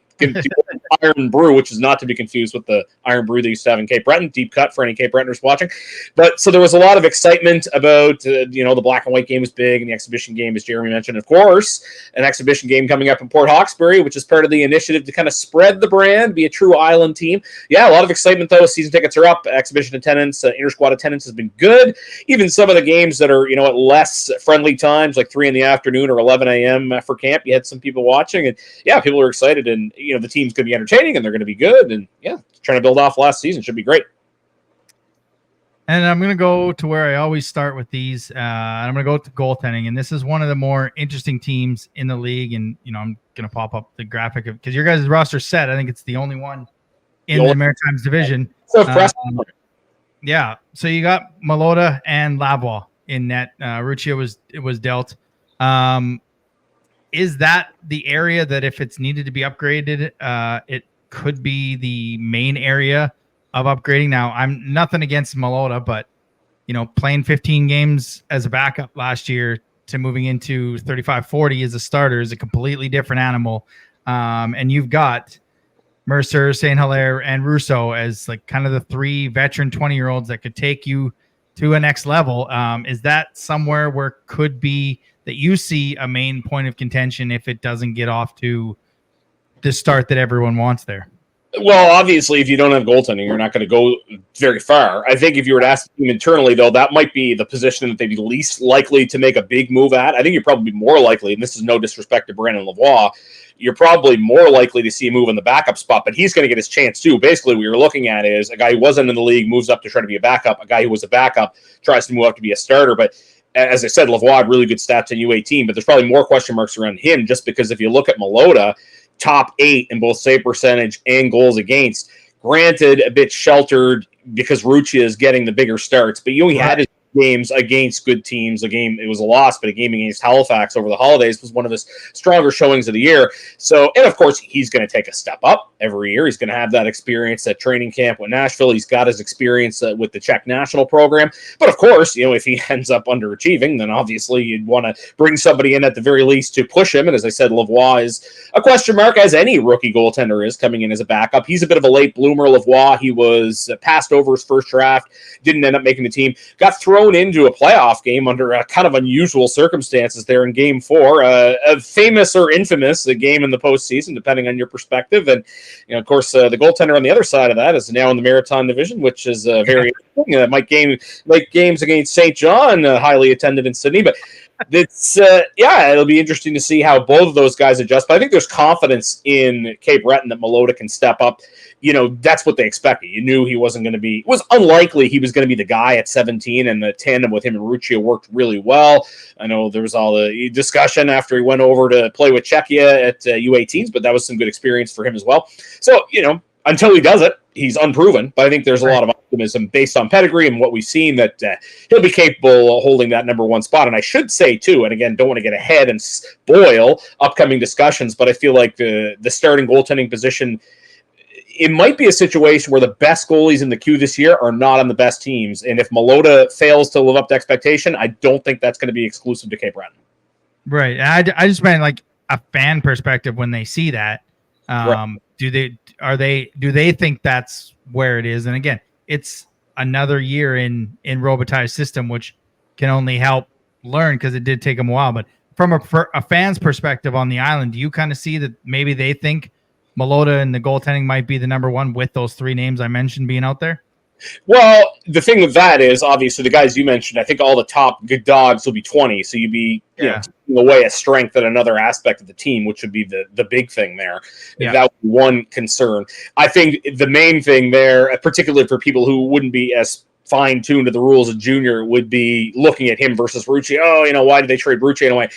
Iron Brew, which is not to be confused with the Iron Brew they used to have in Cape Breton. Deep cut for any Cape Bretoners watching. But so there was a lot of excitement about, the black and white game was big, and the exhibition game, as Jeremy mentioned, of course, an exhibition game coming up in Port Hawkesbury, which is part of the initiative to kind of spread the brand, be a true island team. Yeah, a lot of excitement, though. Season tickets are up. Exhibition attendance, inter-squad attendance has been good. Even some of the games that are, at less friendly times, like 3 in the afternoon or 11 a.m. for camp, you had some people watching. And, yeah, people are excited, and, the team's going to be entertaining and they're going to be good. And yeah, trying to build off last season should be great. And I'm going to go to where I always start with these. I'm going to go to goaltending. And this is one of the more interesting teams in the league. And, I'm going to pop up the graphic because your guys' roster set. I think it's the only one in the Maritimes division. So impressive. Yeah. So you got Malota and Lavoie in net. Ruccia was dealt. Is that the area that if it's needed to be upgraded, it could be the main area of upgrading? Now, I'm nothing against Malota, but, playing 15 games as a backup last year to moving into 35-40 as a starter is a completely different animal. And you've got Mercer, St. Hilaire, and Russo as like kind of the 3 veteran 20-year-olds that could take you to a next level. Is that somewhere where could be that you see a main point of contention if it doesn't get off to the start that everyone wants there? Well, obviously, if you don't have goaltending, you're not going to go very far. I think if you were to ask the team internally, though, that might be the position that they'd be least likely to make a big move at. I think you're probably more likely, and this is no disrespect to Brandon Lavoie, you're probably more likely to see a move in the backup spot, but he's going to get his chance too. Basically, what you're looking at is a guy who wasn't in the league moves up to try to be a backup. A guy who was a backup tries to move up to be a starter, but as I said, Lavoie had really good stats in U18, but there's probably more question marks around him just because if you look at Malota, top 8 in both save percentage and goals against, granted a bit sheltered because Ruccia is getting the bigger starts, but you only had his games against good teams. It was a loss, but a game against Halifax over the holidays was one of his stronger showings of the year. So, and of course, he's going to take a step up every year. He's going to have that experience at training camp with Nashville. He's got his experience with the Czech national program. But of course, if he ends up underachieving, then obviously you'd want to bring somebody in at the very least to push him. And as I said, Lavoie is a question mark, as any rookie goaltender is coming in as a backup. He's a bit of a late bloomer, Lavoie. He was passed over his first draft, didn't end up making the team, got thrown into a playoff game under kind of unusual circumstances there in Game 4, a famous or infamous game in the postseason, depending on your perspective. And of course, the goaltender on the other side of that is now in the Maritime Division, which is very interesting. Might games against St. John, highly attended in Sydney, but it's it'll be interesting to see how both of those guys adjust. But I think there's confidence in Cape Breton that Malota can step up. That's what they expected. You knew he wasn't going to be. It was unlikely he was going to be the guy at 17, and the tandem with him and Ruccia worked really well. I know there was all the discussion after he went over to play with Czechia at U18s, but that was some good experience for him as well. So, until he does it, he's unproven, but I think there's a lot of optimism based on pedigree and what we've seen that he'll be capable of holding that number one spot. And I should say, too, and again, don't want to get ahead and spoil upcoming discussions, but I feel like the starting goaltending position, it might be a situation where the best goalies in the queue this year are not on the best teams. And if Malota fails to live up to expectation, I don't think that's going to be exclusive to Cape Breton. Right. I just meant like a fan perspective when they see that. Do they think that's where it is? And again, it's another year in Robitaille's system, which can only help learn because it did take them a while. But from a fan's perspective on the island, do you kind of see that maybe they think Malota and the goaltending might be the number one with those three names I mentioned being out there? Well, the thing with that is, obviously, the guys you mentioned, I think all the top good dogs will be 20, so you'd be taking away a strength at another aspect of the team, which would be the big thing there. Yeah. That would be one concern. I think the main thing there, particularly for people who wouldn't be as fine-tuned to the rules of junior, would be looking at him versus Rucci. Oh, why did they trade Rucci anyway?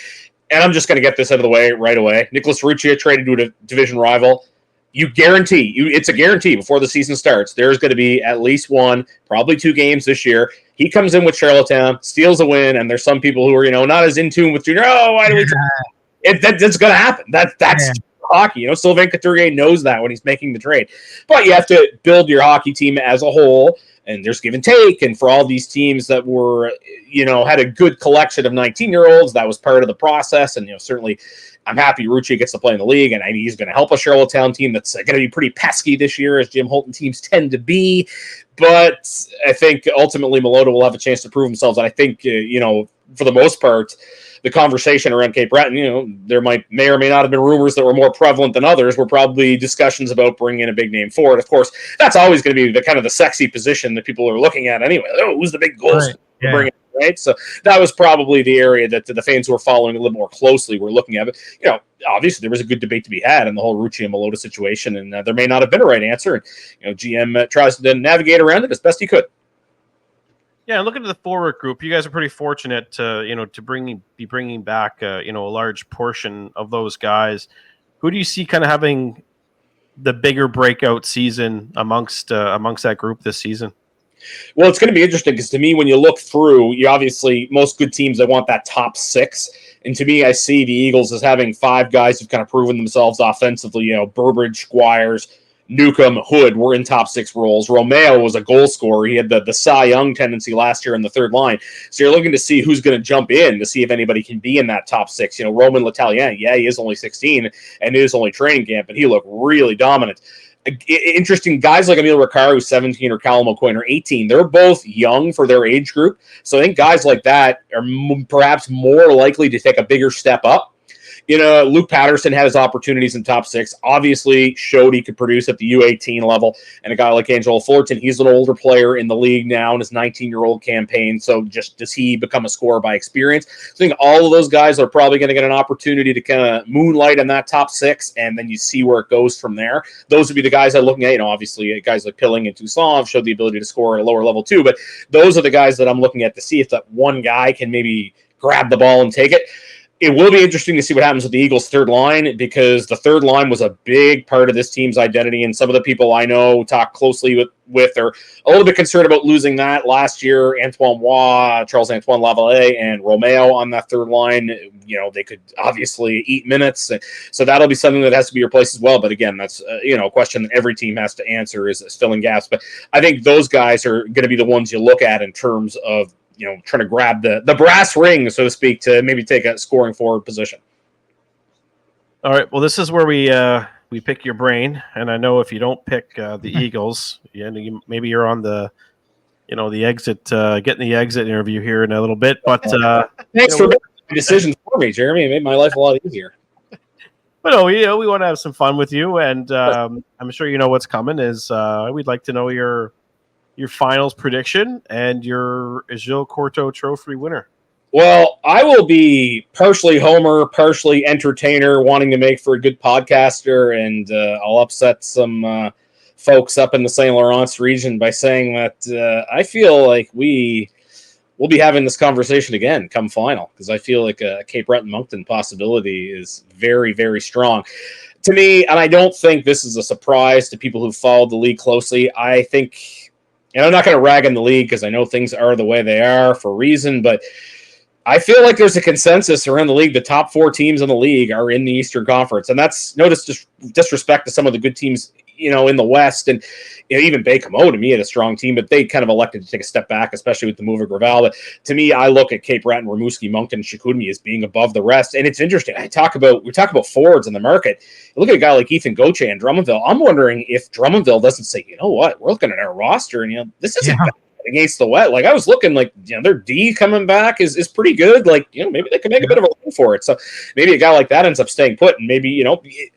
And I'm just going to get this out of the way right away. Nicholas Rucci traded to a division rival. It's a guarantee before the season starts. There's going to be at least one, probably 2 games this year. He comes in with Charlottetown, steals a win, and there's some people who are, not as in tune with junior. Oh, why do we? That's going to happen. That's hockey. Sylvain Couturier knows that when he's making the trade. But you have to build your hockey team as a whole, and there's give and take. And for all these teams that were, had a good collection of 19-year-olds, that was part of the process. And certainly, I'm happy Rucci gets to play in the league, and he's going to help a Charlottetown team that's going to be pretty pesky this year, as Jim Holton teams tend to be. But I think ultimately Malota will have a chance to prove themselves. And I think, for the most part, the conversation around Cape Breton, there may or may not have been rumors that were more prevalent than others, were probably discussions about bringing in a big name forward. Of course, that's always going to be the kind of the sexy position that people are looking at anyway. Oh, who's the big goal to bring in? Right, so that was probably the area that the fans who are following a little more closely were looking at. But obviously there was a good debate to be had in the whole Rucci and Malota situation, and there may not have been a right answer. And GM tries to navigate around it as best he could. Yeah, looking at the forward group, you guys are pretty fortunate to be bringing back a large portion of those guys. Who do you see kind of having the bigger breakout season amongst that group this season? Well, it's going to be interesting because to me, when you look through, most good teams, they want that top 6. And to me, I see the Eagles as having 5 guys who've kind of proven themselves offensively. Burbridge, Squires, Newcomb, Hood were in top 6 roles. Romeo was a goal scorer. He had the Cy Young tendency last year in the third line. So you're looking to see who's going to jump in to see if anybody can be in that top 6. Roman L'Italien, he is only 16 and it is only training camp, but he looked really dominant. Interesting guys like Emil Ricard, who's 17, or Callum O'Coin, are 18. They're both young for their age group. So I think guys like that are perhaps more likely to take a bigger step up. Luke Patterson had his opportunities in top 6, obviously showed he could produce at the U18 level. And a guy like Angelo Fullerton, he's an older player in the league now in his 19-year-old campaign. So just does he become a scorer by experience? I think all of those guys are probably going to get an opportunity to kind of moonlight in that top 6, and then you see where it goes from there. Those would be the guys I'm looking at. Obviously guys like Pilling and Toussaint have showed the ability to score at a lower level too, but those are the guys that I'm looking at to see if that one guy can maybe grab the ball and take it. It will be interesting to see what happens with the Eagles' third line, because the third line was a big part of this team's identity, and some of the people I know talk closely with are a little bit concerned about losing that last year. Antoine Roy, Charles-Antoine Lavallee, and Romeo on that third line. They could obviously eat minutes, so that'll be something that has to be replaced as well. But again, that's a question that every team has to answer is filling gaps. But I think those guys are going to be the ones you look at in terms of trying to grab the brass ring, so to speak, to maybe take a scoring forward position. All right. Well, this is where we pick your brain, and I know if you don't pick the Eagles, maybe you're on the exit, getting the exit interview here in a little bit. But thanks for making decisions for me, Jeremy. It made my life a lot easier. But no, we want to have some fun with you, and I'm sure you know what's coming. Is we'd like to know your finals prediction and your Gilles Courteau Trophy winner. Well, I will be partially homer, partially entertainer, wanting to make for a good podcaster, and I'll upset some folks up in the St. Lawrence region by saying that I feel like we'll be having this conversation again come final, because I feel like a Cape Breton-Moncton possibility is very, very strong. to me, and I don't think this is a surprise to people who followed the league closely. I think, and I'm not going to rag on the league because I know things are the way they are for a reason, but I feel like there's a consensus around the league. The top 4 teams in the league are in the Eastern Conference, and that's no disrespect to some of the good teams, in the West. And even Baie-Comeau, to me, had a strong team, but they kind of elected to take a step back, especially with the move of Gravel. But to me, I look at Cape Breton, Rimouski, Moncton, and Chicoutimi as being above the rest. And it's interesting. We talk about forwards in the market. You look at a guy like Ethan Gauthier in Drummondville. I'm wondering if Drummondville doesn't say, you know what, we're looking at our roster, and this isn't bad against the Wet. Like, I was looking like, their D coming back is pretty good. Like, maybe they can make a bit of a run for it. So maybe a guy like that ends up staying put. And maybe,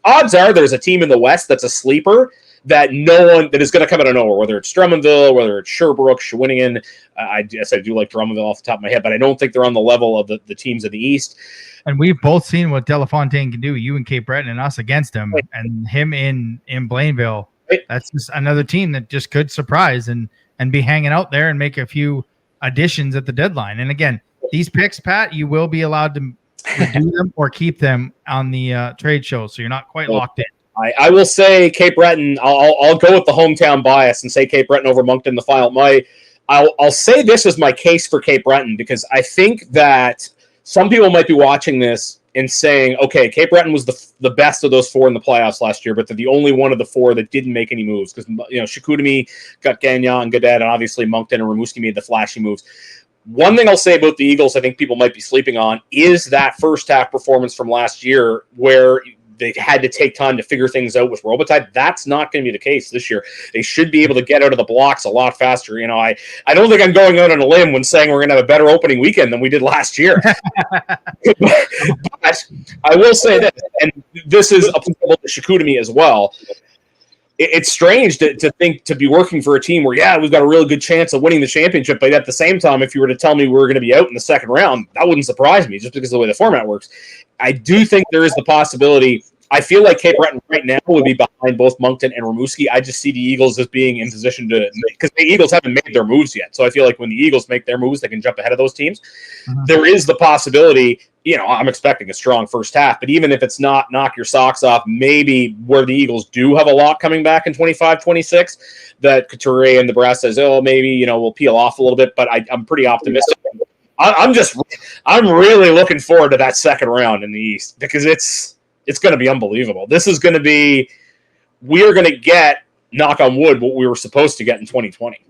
odds are there's a team in the West that's a sleeper that that is going to come out of nowhere, whether it's Drummondville, whether it's Sherbrooke, Shawinigan. I guess I do like Drummondville off the top of my head, but I don't think they're on the level of the teams of the East. And we've both seen what Delafontaine can do, you and Cape Breton and us against him, and him in Blainville. Right. That's just another team that just could surprise and be hanging out there and make a few additions at the deadline. And again, these picks, Pat, you will be allowed to do them or keep them on the trade show, so you're not quite locked in. I will say Cape Breton. I'll go with the hometown bias and say Cape Breton over Moncton in the final. I'll say this is my case for Cape Breton because I think that some people might be watching this and saying, okay, Cape Breton was the best of those 4 in the playoffs last year, but they're the only one of the 4 that didn't make any moves because Chicoutimi got Gagnon and Gaudette, and obviously Moncton and Rimouski made the flashy moves. One thing I'll say about the Eagles, I think people might be sleeping on, is that first half performance from last year where they had to take time to figure things out with Robitaille. That's not going to be the case this year. They should be able to get out of the blocks a lot faster. I don't think I'm going out on a limb when saying we're going to have a better opening weekend than we did last year. But I will say this, and this is applicable to Chicoutimi as well. It's strange to think to be working for a team where, we've got a really good chance of winning the championship. But at the same time, if you were to tell me we were going to be out in the second round, that wouldn't surprise me just because of the way the format works. I do think there is the possibility. I feel like Cape Breton right now would be behind both Moncton and Rimouski. I just see the Eagles as being in position to – because the Eagles haven't made their moves yet. So I feel like when the Eagles make their moves, they can jump ahead of those teams. There is the possibility – I'm expecting a strong first half. But even if it's not knock your socks off, maybe where the Eagles do have a lot coming back in 25-26, that Couturier and the brass says, maybe, we'll peel off a little bit. But I'm pretty optimistic. I'm really looking forward to that second round in the East because it's going to be unbelievable. This is going to be – we are going to get, knock on wood, what we were supposed to get in 2020.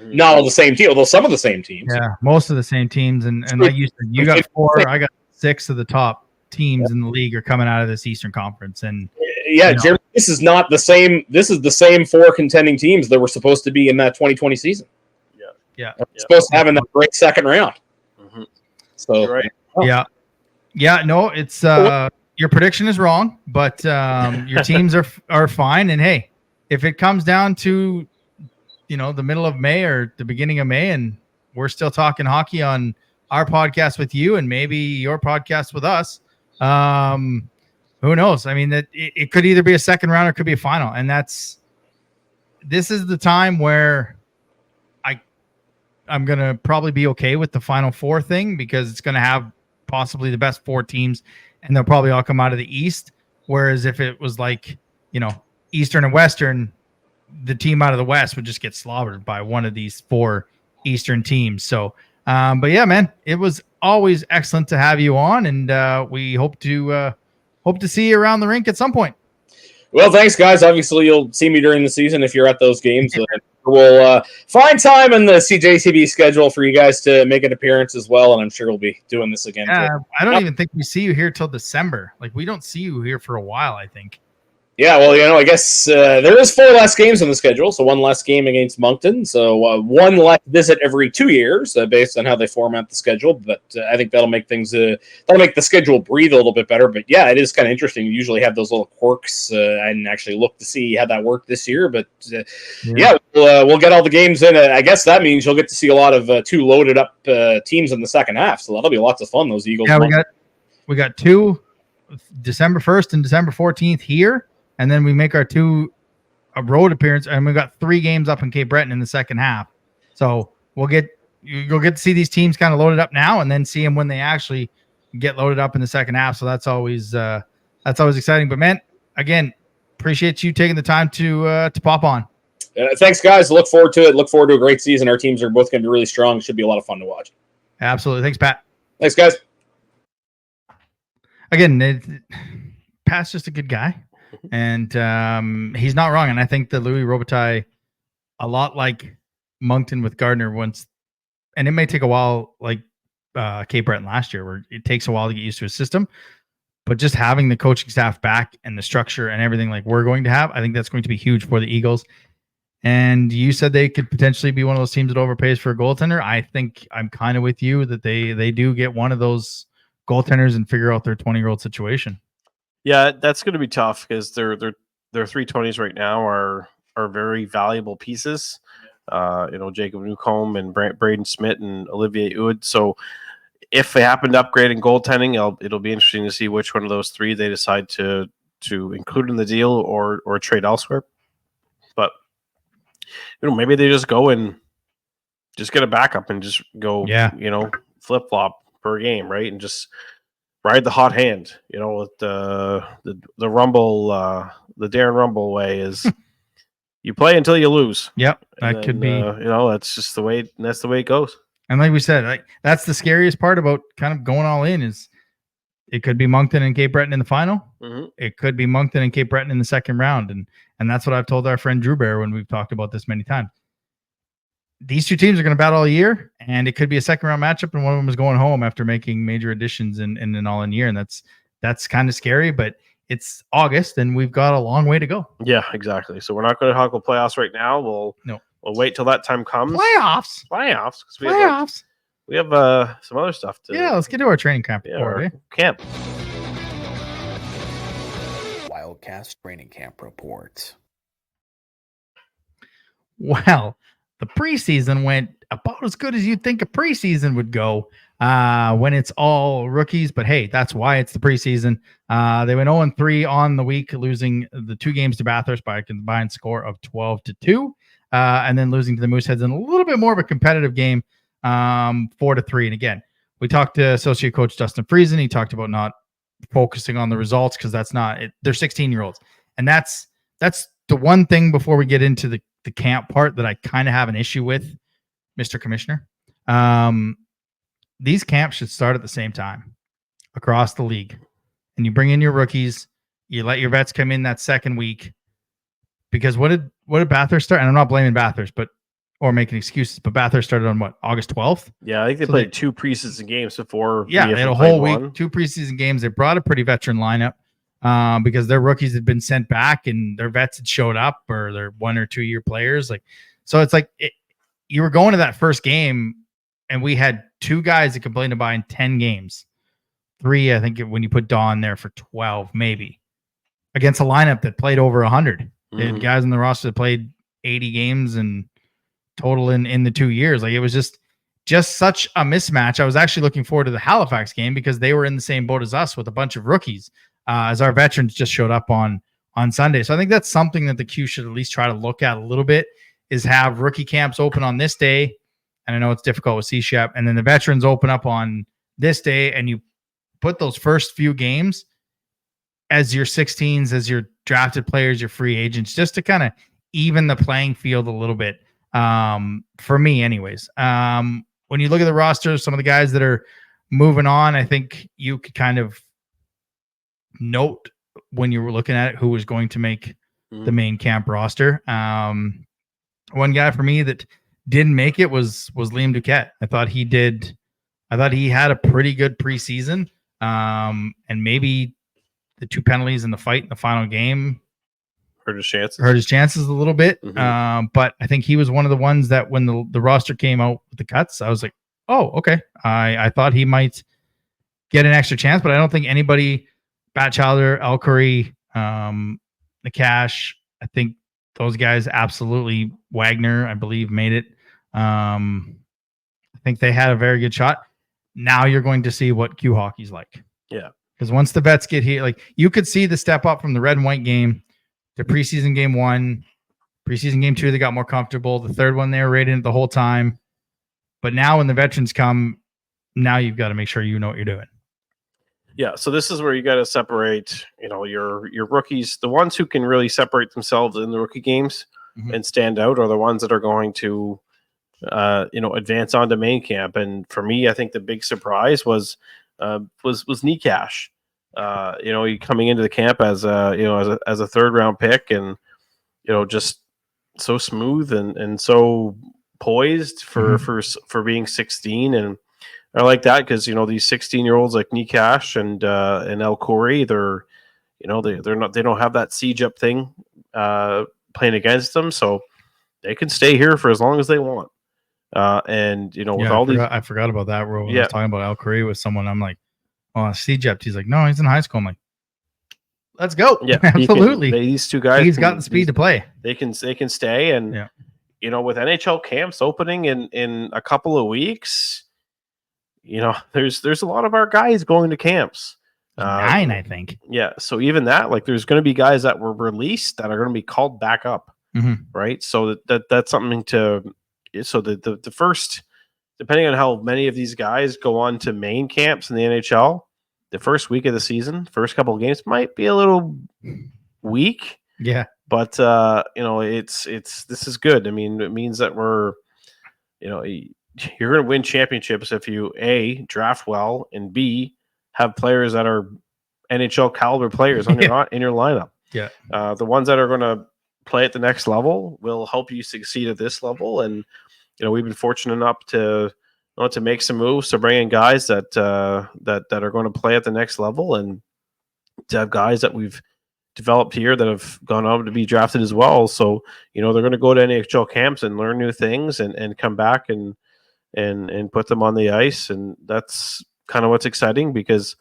Not all the same team, although some of the same teams. Yeah, most of the same teams. And like you said, you got 4, I got 6 of the top teams in the league are coming out of this Eastern Conference. And Jeremy, this is not the same. This is the same 4 contending teams that were supposed to be in that 2020 season. Yeah. Supposed to have in that great second round. So, right. Yeah, no, it's your prediction is wrong, but your teams are fine. And hey, if it comes down to the middle of May or the beginning of May, and we're still talking hockey on our podcast with you, and maybe your podcast with us, who knows? I mean, that it could either be a second round or it could be a final, and this is the time where I'm gonna probably be okay with the Final Four thing because it's gonna have possibly the best 4 teams. And they'll probably all come out of the East. Whereas if it was like, Eastern and Western, the team out of the West would just get slobbered by one of these 4 Eastern teams. So, but yeah, man, it was always excellent to have you on. And we hope to see you around the rink at some point. Well, thanks, guys. Obviously, you'll see me during the season if you're at those games. We'll find time in the CJCB schedule for you guys to make an appearance as well, and I'm sure we'll be doing this again. Yeah, I don't even think we see you here till December. Like, we don't see you here for a while, I think. Yeah, well, I guess there is 4 less games on the schedule, so 1 less game against Moncton, so 1 less visit every 2 years based on how they format the schedule. But I think that'll make things that'll make the schedule breathe a little bit better. But yeah, it is kind of interesting. You usually have those little quirks. I didn't actually look to see how that worked this year, but we'll get all the games in. I guess that means you'll get to see a lot of 2 loaded up teams in the second half. So that'll be lots of fun. Those Eagles. Yeah, we got 2 December 1st and December 14th here. And then we make our 2 road appearance, and we've got 3 games up in Cape Breton in the second half. So you'll get to see these teams kind of loaded up now, and then see them when they actually get loaded up in the second half. So that's always exciting. But man, again, appreciate you taking the time to pop on. Thanks, guys. Look forward to it. Look forward to a great season. Our teams are both going to be really strong. It should be a lot of fun to watch. Absolutely. Thanks, Pat. Thanks, guys. Again, Pat's just a good guy, and he's not wrong. And I think that Louis Robitaille, a lot like Moncton with Gardner once, and it may take a while, like Cape Breton last year, where it takes a while to get used to a system. But just having the coaching staff back and the structure and everything like we're going to have, I think that's going to be huge for the Eagles. And you said they could potentially be one of those teams that overpays for a goaltender. I think I'm kind of with you that they do get one of those goaltenders and figure out their 20-year-old situation. Yeah, that's going to be tough because their 320s right now are very valuable pieces. Jacob Newcomb and Braden Smith and Olivier Oud. So if they happen to upgrade in goaltending, it'll be interesting to see which one of those three they decide to include in the deal or trade elsewhere. But maybe they just go and just get a backup and just go, flip flop per game, right? And just ride the hot hand, with the Rumble, the Darren Rumble way is you play until you lose. Yep, that could be. That's just the way. That's the way it goes. And like we said, that's the scariest part about kind of going all in is it could be Moncton and Cape Breton in the final. Mm-hmm. It could be Moncton and Cape Breton in the second round. And that's what I've told our friend Drew Bear when we've talked about this many times. These two teams are going to battle all year, and it could be a second round matchup, and one of them is going home after making major additions in an all in year. And that's kind of scary, but it's August and we've got a long way to go. Yeah, exactly. So we're not going to talk about playoffs right now. We'll wait till that time comes. Playoffs. We have some other stuff to. Yeah, let's get to our training camp report. Camp. Wildcast training camp report. Well, the preseason went about as good as you'd think a preseason would go when it's all rookies. But hey, that's why it's the preseason. They went 0-3 on the week, losing the 2 games to Bathurst by a combined score of 12-2, and then losing to the Mooseheads in a little bit more of a competitive game, 4-3. And again, we talked to associate coach Dustin Friesen. He talked about not focusing on the results because that's not it. They're 16-year-olds, and that's the one thing before we get into the camp part that I kind of have an issue with, Mr. Commissioner. These camps should start at the same time across the league. And you bring in your rookies, you let your vets come in that second week. Because what did Bathurst start? And I'm not blaming Bathurst, or making excuses, but Bathurst started on August 12th? Yeah, I think they played 2 preseason games before. Yeah, they had a whole week, 2 preseason games. They brought a pretty veteran lineup. Because their rookies had been sent back and their vets had showed up, or their 1 or 2 year players. So it's you were going to that first game and we had 2 guys that complained about in 10 games. 3, I think, when you put Dawn there for 12, maybe, against a lineup that played over 100. Mm-hmm. They had guys in the roster that played 80 games and total in the 2 years. It was just such a mismatch. I was actually looking forward to the Halifax game because they were in the same boat as us with a bunch of rookies. As our veterans just showed up on Sunday. So I think that's something that the Q should at least try to look at a little bit, is have rookie camps open on this day. And I know it's difficult with C-Shep. And then the veterans open up on this day, and you put those first few games as your 16s, as your drafted players, your free agents, just to kind of even the playing field a little bit, for me anyways. When you look at the roster, some of the guys that are moving on, I think you could kind of note when you were looking at it who was going to make the main camp roster. One guy for me that didn't make it was Liam Duquette. I thought he had a pretty good preseason, and maybe the 2 penalties in the fight in the final game hurt his chances a little bit. But I think he was one of the ones that when the roster came out with the cuts, I was like, oh, okay. I thought he might get an extra chance, but I don't think anybody, Batchelder, Elcurry, Nakash, I think those guys absolutely, Wagner, I believe, made it. I think they had a very good shot. Now you're going to see what Q hockey's like. Yeah. Because once the vets get here, you could see the step up from the red and white game to preseason game 1, preseason game 2, they got more comfortable. The third one, they were right in it the whole time. But now when the veterans come, now you've got to make sure you know what you're doing. Yeah, so this is where you got to separate, your rookies. The ones who can really separate themselves in the rookie games and stand out are the ones that are going to, advance on to main camp. And for me, I think the big surprise was Nikash. He coming into the camp as a third round pick, and just so smooth and so poised for being 16. And I like that because these 16-year-olds like Nikash and El Khoury, they don't have that siege up thing playing against them, so they can stay here for as long as they want. I forgot about that role. When I was talking about El Khoury with someone, I'm like, oh, siege up. He's like, no, he's in high school. I'm like, let's go. Yeah, absolutely. These two guys, he's got the speed to play. They can stay, and with NHL camps opening in a couple of weeks. There's a lot of our guys going to camps. 9, I think. Yeah, so even that, like, there's going to be guys that were released that are going to be called back up, right? So that's something to. So the first, depending on how many of these guys go on to main camps in the NHL, the first week of the season, first couple of games might be a little weak. Yeah, but this is good. I mean, it means that we're, you're going to win championships if you A, draft well, and B, have players that are NHL caliber players on in your lineup. Yeah. The ones that are going to play at the next level will help you succeed at this level. And, we've been fortunate enough to make some moves to bring in guys that are going to play at the next level, and to have guys that we've developed here that have gone on to be drafted as well. So, they're going to go to NHL camps and learn new things and come back and put them on the ice. And that's kind of what's exciting, because,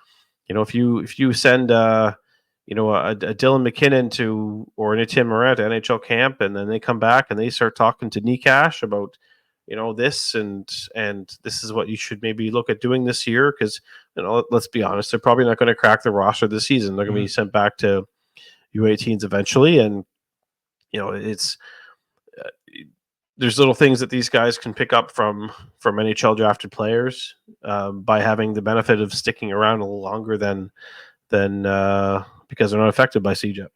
if you send, a Dylan McKinnon or a Tim Moret to NHL camp, and then they come back and they start talking to Nikash about, this and this is what you should maybe look at doing this year. Because, let's be honest, they're probably not going to crack the roster this season. They're going to be sent back to U18s eventually. And, it's, there's little things that these guys can pick up from NHL drafted players by having the benefit of sticking around a little longer than because they're not affected by CJEP.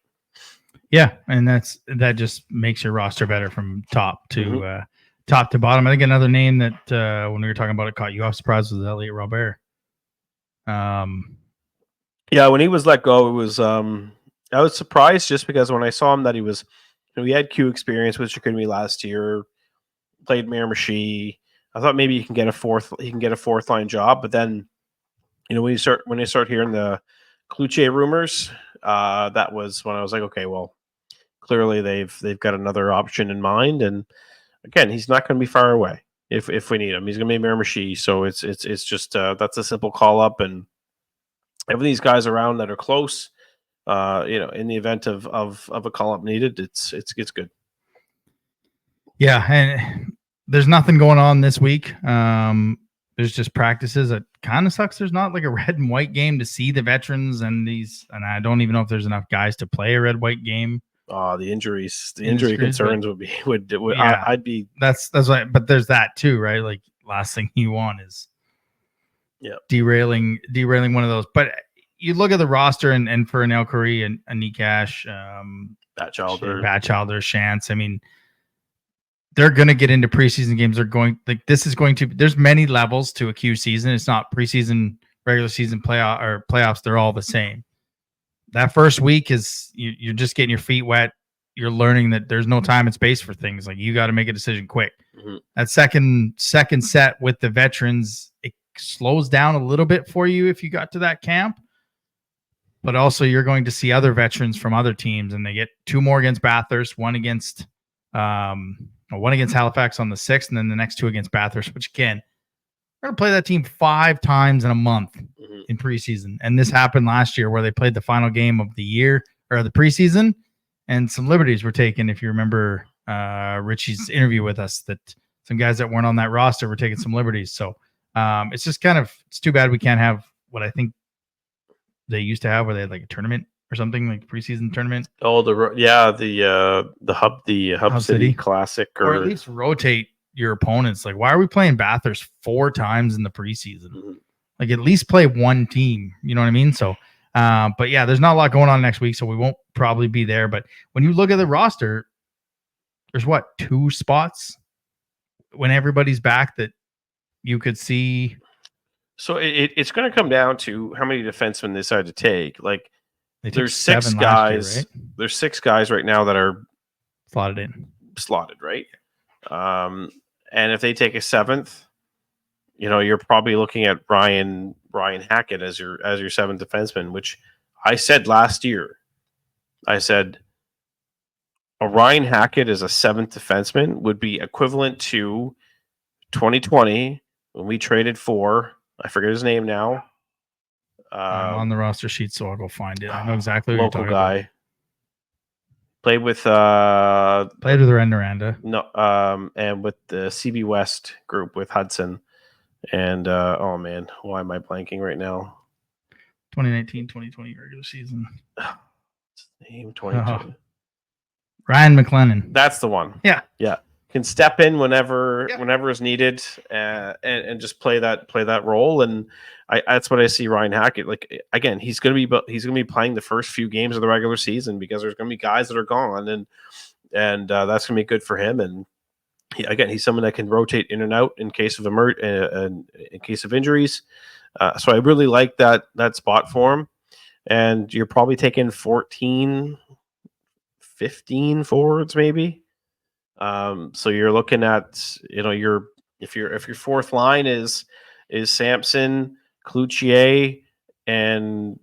Yeah, and that just makes your roster better from top to bottom. I think another name that when we were talking about it caught you off surprise was Elliot Robert. Yeah, when he was let go, it was I was surprised just because when I saw him that he was. He had Q experience with Chicoutimi last year, played Miramichi. I thought maybe he can get a fourth line job, but then, when you start hearing the Cloutier rumors, that was when I was like, okay, well, clearly they've got another option in mind, and again, he's not going to be far away if we need him. He's going to be Miramichi, so it's just that's a simple call up, and having these guys around that are close. In the event of a call up needed, it's good. Yeah, and there's nothing going on this week. There's just practices. It kind of sucks. There's not like a red and white game to see the veterans and I don't even know if there's enough guys to play a red white game. The injury concerns would yeah, I'd be. That's right. But there's that too, right? Like, last thing you want is derailing one of those. But you look at the roster and for an El Khoury and a Nikash, Batchelder, Shantz. I mean, they're going to get into preseason games. There's many levels to a Q season. It's not preseason, regular season, playoffs. They're all the same. That first week is you're just getting your feet wet. You're learning that there's no time and space for things. Like, you got to make a decision quick. That second set with the veterans, it slows down a little bit for you if you got to that camp. But also, you're going to see other veterans from other teams, and they get 2 more against Bathurst, one against Halifax on the 6th, and then the next 2 against Bathurst. Which, again, we're going to play that team 5 times in a month in preseason, and this happened last year where they played the final game of the year or the preseason, and some liberties were taken. If you remember Richie's interview with us, that some guys that weren't on that roster were taking some liberties. So it's just it's too bad we can't have what I think they used to have, where they had like a tournament or something, like preseason tournament. Oh, the Hub City Classic, or at least rotate your opponents. Like, why are we playing Bathurst 4 times in the preseason? Like at least play one team. You know what I mean? So, but yeah, there's not a lot going on next week, so we won't probably be there. But when you look at the roster, there's 2 spots when everybody's back that you could see. So it's going to come down to how many defensemen they decide to take. Like there's 6 guys. Year, right? There's 6 guys right now that are slotted, right? And if they take a 7th, you're probably looking at Ryan Hackett as your 7th defenseman, which I said last year. I said a Ryan Hackett as a 7th defenseman would be equivalent to 2020 when we traded for, I forget his name now. I'm on the roster sheet, so I'll go find it. I know exactly what local you're talking guy. about. Played with Ren Miranda. No, and with the CB West group with Hudson. And oh man, why am I blanking right now? 2019-2020 regular season. Name 2020. Ryan McLennan. That's the one. Yeah. Can step in whenever is needed, and just play that role. And that's what I see Ryan Hackett. Like again, he's gonna be playing the first few games of the regular season because there's gonna be guys that are gone, and that's gonna be good for him. And he's someone that can rotate in and out in case of in case of injuries. So I really like that spot for him. And you're probably taking 14, 15 forwards maybe. So you're looking at, if your 4th line is Sampson, Cloutier, and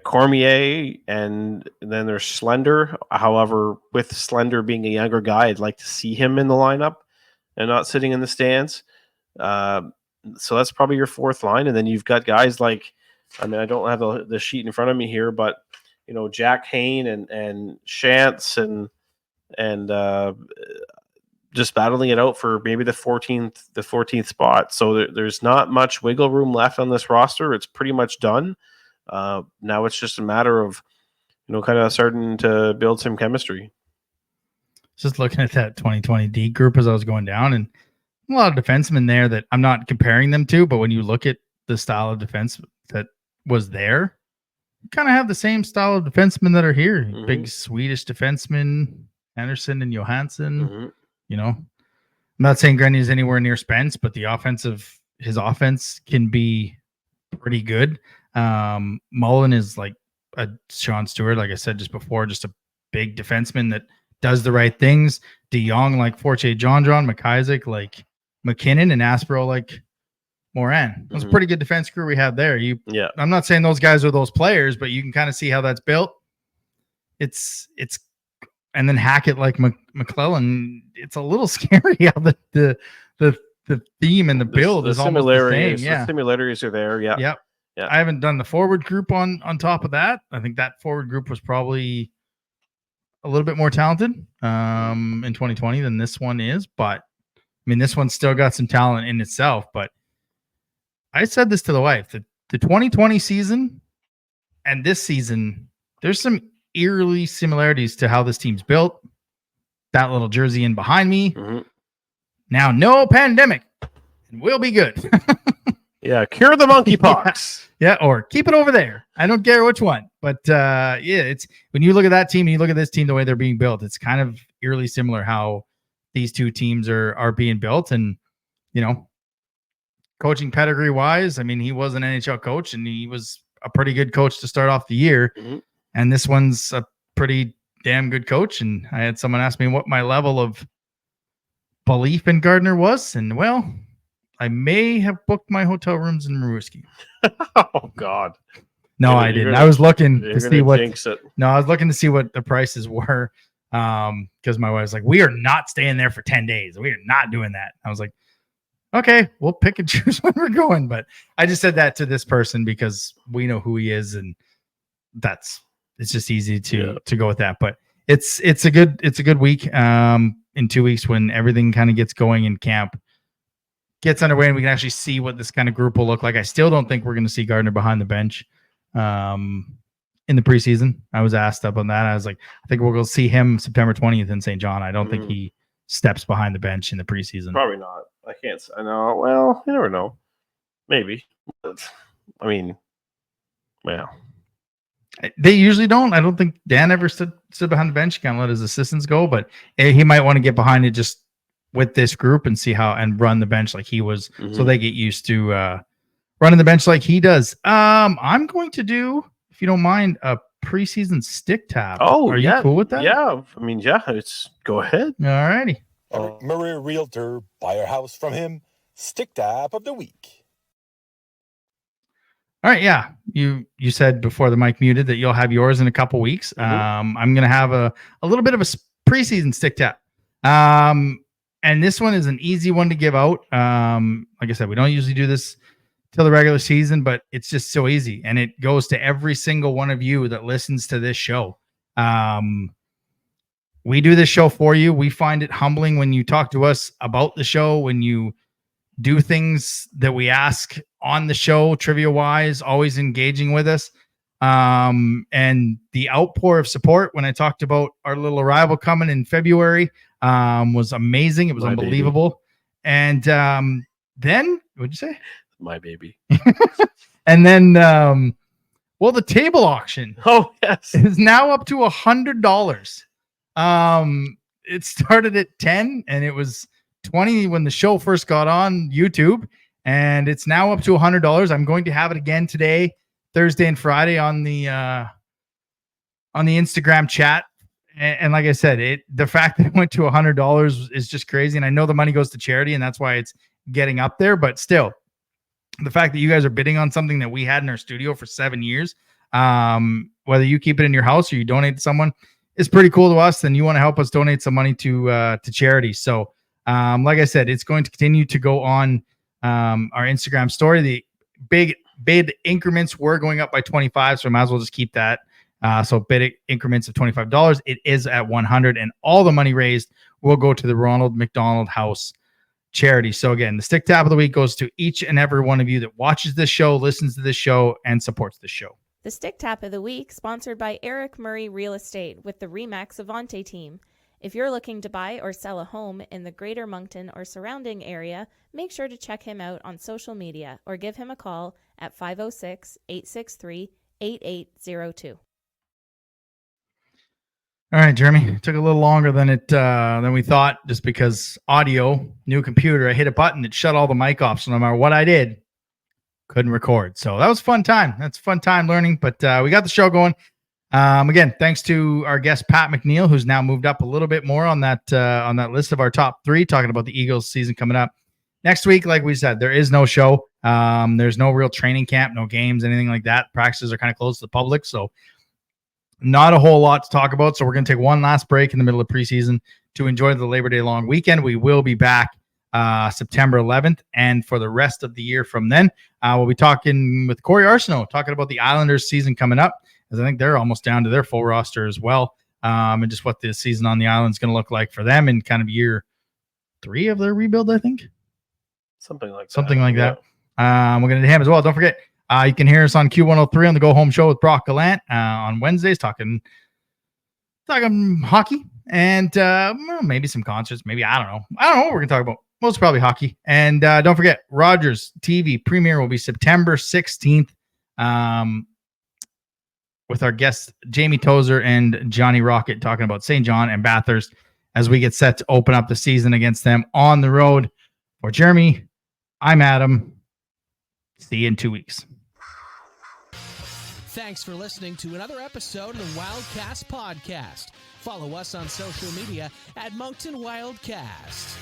Cormier, and then there's Slender. However, with Slender being a younger guy, I'd like to see him in the lineup and not sitting in the stands. So that's probably your 4th line. And then you've got guys like, I don't have the sheet in front of me here, but Jack Hain and Shantz and just battling it out for maybe the 14th spot. So there's not much wiggle room left on this roster. It's pretty much done. Now it's just a matter of, kind of starting to build some chemistry. Just looking at that 2020 D group as I was going down, and a lot of defensemen there that I'm not comparing them to, but when you look at the style of defense that was there, you kind of have the same style of defensemen that are here. Mm-hmm. Big Swedish defensemen, Anderson and Johansson. Mm-hmm. I'm not saying Grenny is anywhere near Spence, but his offense can be pretty good. Mullen is like a Sean Stewart, like I said just before, just a big defenseman that does the right things. De Jong like Forte John, McIsaac like McKinnon, and Aspero like Moran. That's a pretty good defense crew we have there. I'm not saying those guys are those players, but you can kind of see how that's built. It's and then Hackett like McClellan. It's a little scary how the theme and the build is almost the same. Yeah, the similarities are there. Yeah. Yep. Yeah. I haven't done the forward group on top of that. I think that forward group was probably a little bit more talented in 2020 than this one is. But this one's still got some talent in itself. But I said this to the wife, that the 2020 season and this season, there's some eerily similarities to how this team's built. That little jersey in behind me. Mm-hmm. Now, no pandemic, and we'll be good. Yeah, cure the monkeypox. Yeah, or keep it over there. I don't care which one. But it's when you look at that team and you look at this team, the way they're being built, it's kind of eerily similar how these two teams are being built. And, coaching pedigree wise, he was an NHL coach and he was a pretty good coach to start off the year. Mm-hmm. And this one's a pretty damn good coach. And I had someone ask me what my level of belief in Gardner was. And, well, I may have booked my hotel rooms in Maruski. Oh God! No, I didn't. I was looking to see what. No, I was looking to see what the prices were, because my wife's like, "We are not staying there for 10 days. We are not doing that." I was like, "Okay, we'll pick and choose when we're going." But I just said that to this person because we know who he is, and it's just easy to go with that. But it's a good week. In 2 weeks when everything kind of gets going in camp. Gets underway and we can actually see what this kind of group will look like. I still don't think we're going to see Gardner behind the bench in the preseason. I was asked up on that. I was like, I think we'll go see him September 20th in St. John. I don't think he steps behind the bench in the preseason. Probably not. I know. Well, you never know. Maybe. I mean, yeah. They usually don't. I don't think Dan ever stood behind the bench. He kind of let his assistants go, but he might want to get behind it just with this group and see how and run the bench like he was, so they get used to running the bench like he does. I'm going to do, if you don't mind, a preseason stick tap. Oh, are you cool with that? Yeah, I mean, yeah. It's go ahead. All righty. Murray Realtor, buy a house from him. Stick tap of the week. All right, yeah. You said before the mic muted that you'll have yours in a couple weeks. I'm going to have a little bit of a preseason stick tap. And this one is an easy one to give out. Like I said, we don't usually do this till the regular season, but it's just so easy. And it goes to every single one of you that listens to this show. We do this show for you. We find it humbling when you talk to us about the show, when you do things that we ask on the show, trivia wise, always engaging with us. And the outpour of support when I talked about our little arrival coming in February was amazing. It was unbelievable. Baby. And then what'd you say? My baby. And then the table auction is now up to $100. It started at 10 and it was 20 when the show first got on YouTube, and it's now up to $100. I'm going to have it again today, Thursday and Friday on the Instagram chat. And like I said, the fact that it went to $100 is just crazy. And I know the money goes to charity, and that's why it's getting up there. But still, the fact that you guys are bidding on something that we had in our studio for 7 years, whether you keep it in your house or you donate to someone, is pretty cool to us. And you want to help us donate some money to charity. So, like I said, it's going to continue to go on our Instagram story. The bid increments were going up by 25, so I might as well just keep that. So bid increments of $25. It is at 100, and all the money raised will go to the Ronald McDonald House charity. So again, the stick tap of the week goes to each and every one of you that watches this show, listens to this show, and supports this show. The stick tap of the week, sponsored by Eric Murray Real Estate with the Remax Avante team. If you're looking to buy or sell a home in the Greater Moncton or surrounding area, make sure to check him out on social media or give him a call at 506-863-8802. All right, Jeremy. It took a little longer than we thought, just because audio, new computer. I hit a button, it shut all the mic off. So no matter what I did, couldn't record. So that was a fun time. That's a fun time learning. But we got the show going. Again, thanks to our guest Pat McNeil, who's now moved up a little bit more on that list of our top 3, talking about the Eagles season coming up next week. Like we said, there is no show. There's no real training camp, no games, anything like that. Practices are kind of closed to the public, so not a whole lot to talk about. So we're going to take one last break in the middle of preseason to enjoy the Labor Day long weekend. We will be back September 11th, and for the rest of the year from then, we'll be talking with Corey Arsenault, talking about the Islanders season coming up, as I think they're almost down to their full roster as well, and just what the season on the island is going to look like for them in kind of year 3 of their rebuild, I think. Something like that. We're going to him as well. Don't forget, you can hear us on Q103 on the Go Home Show with Brock Gallant on Wednesdays, talking hockey and maybe some concerts. Maybe I don't know what we're going to talk about. Most probably hockey. And don't forget, Rogers TV premiere will be September 16th with our guests Jamie Tozer and Johnny Rocket talking about St. John and Bathurst as we get set to open up the season against them on the road. For Jeremy, I'm Adam. See you in 2 weeks. Thanks for listening to another episode of the Wildcast podcast. Follow us on social media at Moncton Wildcast.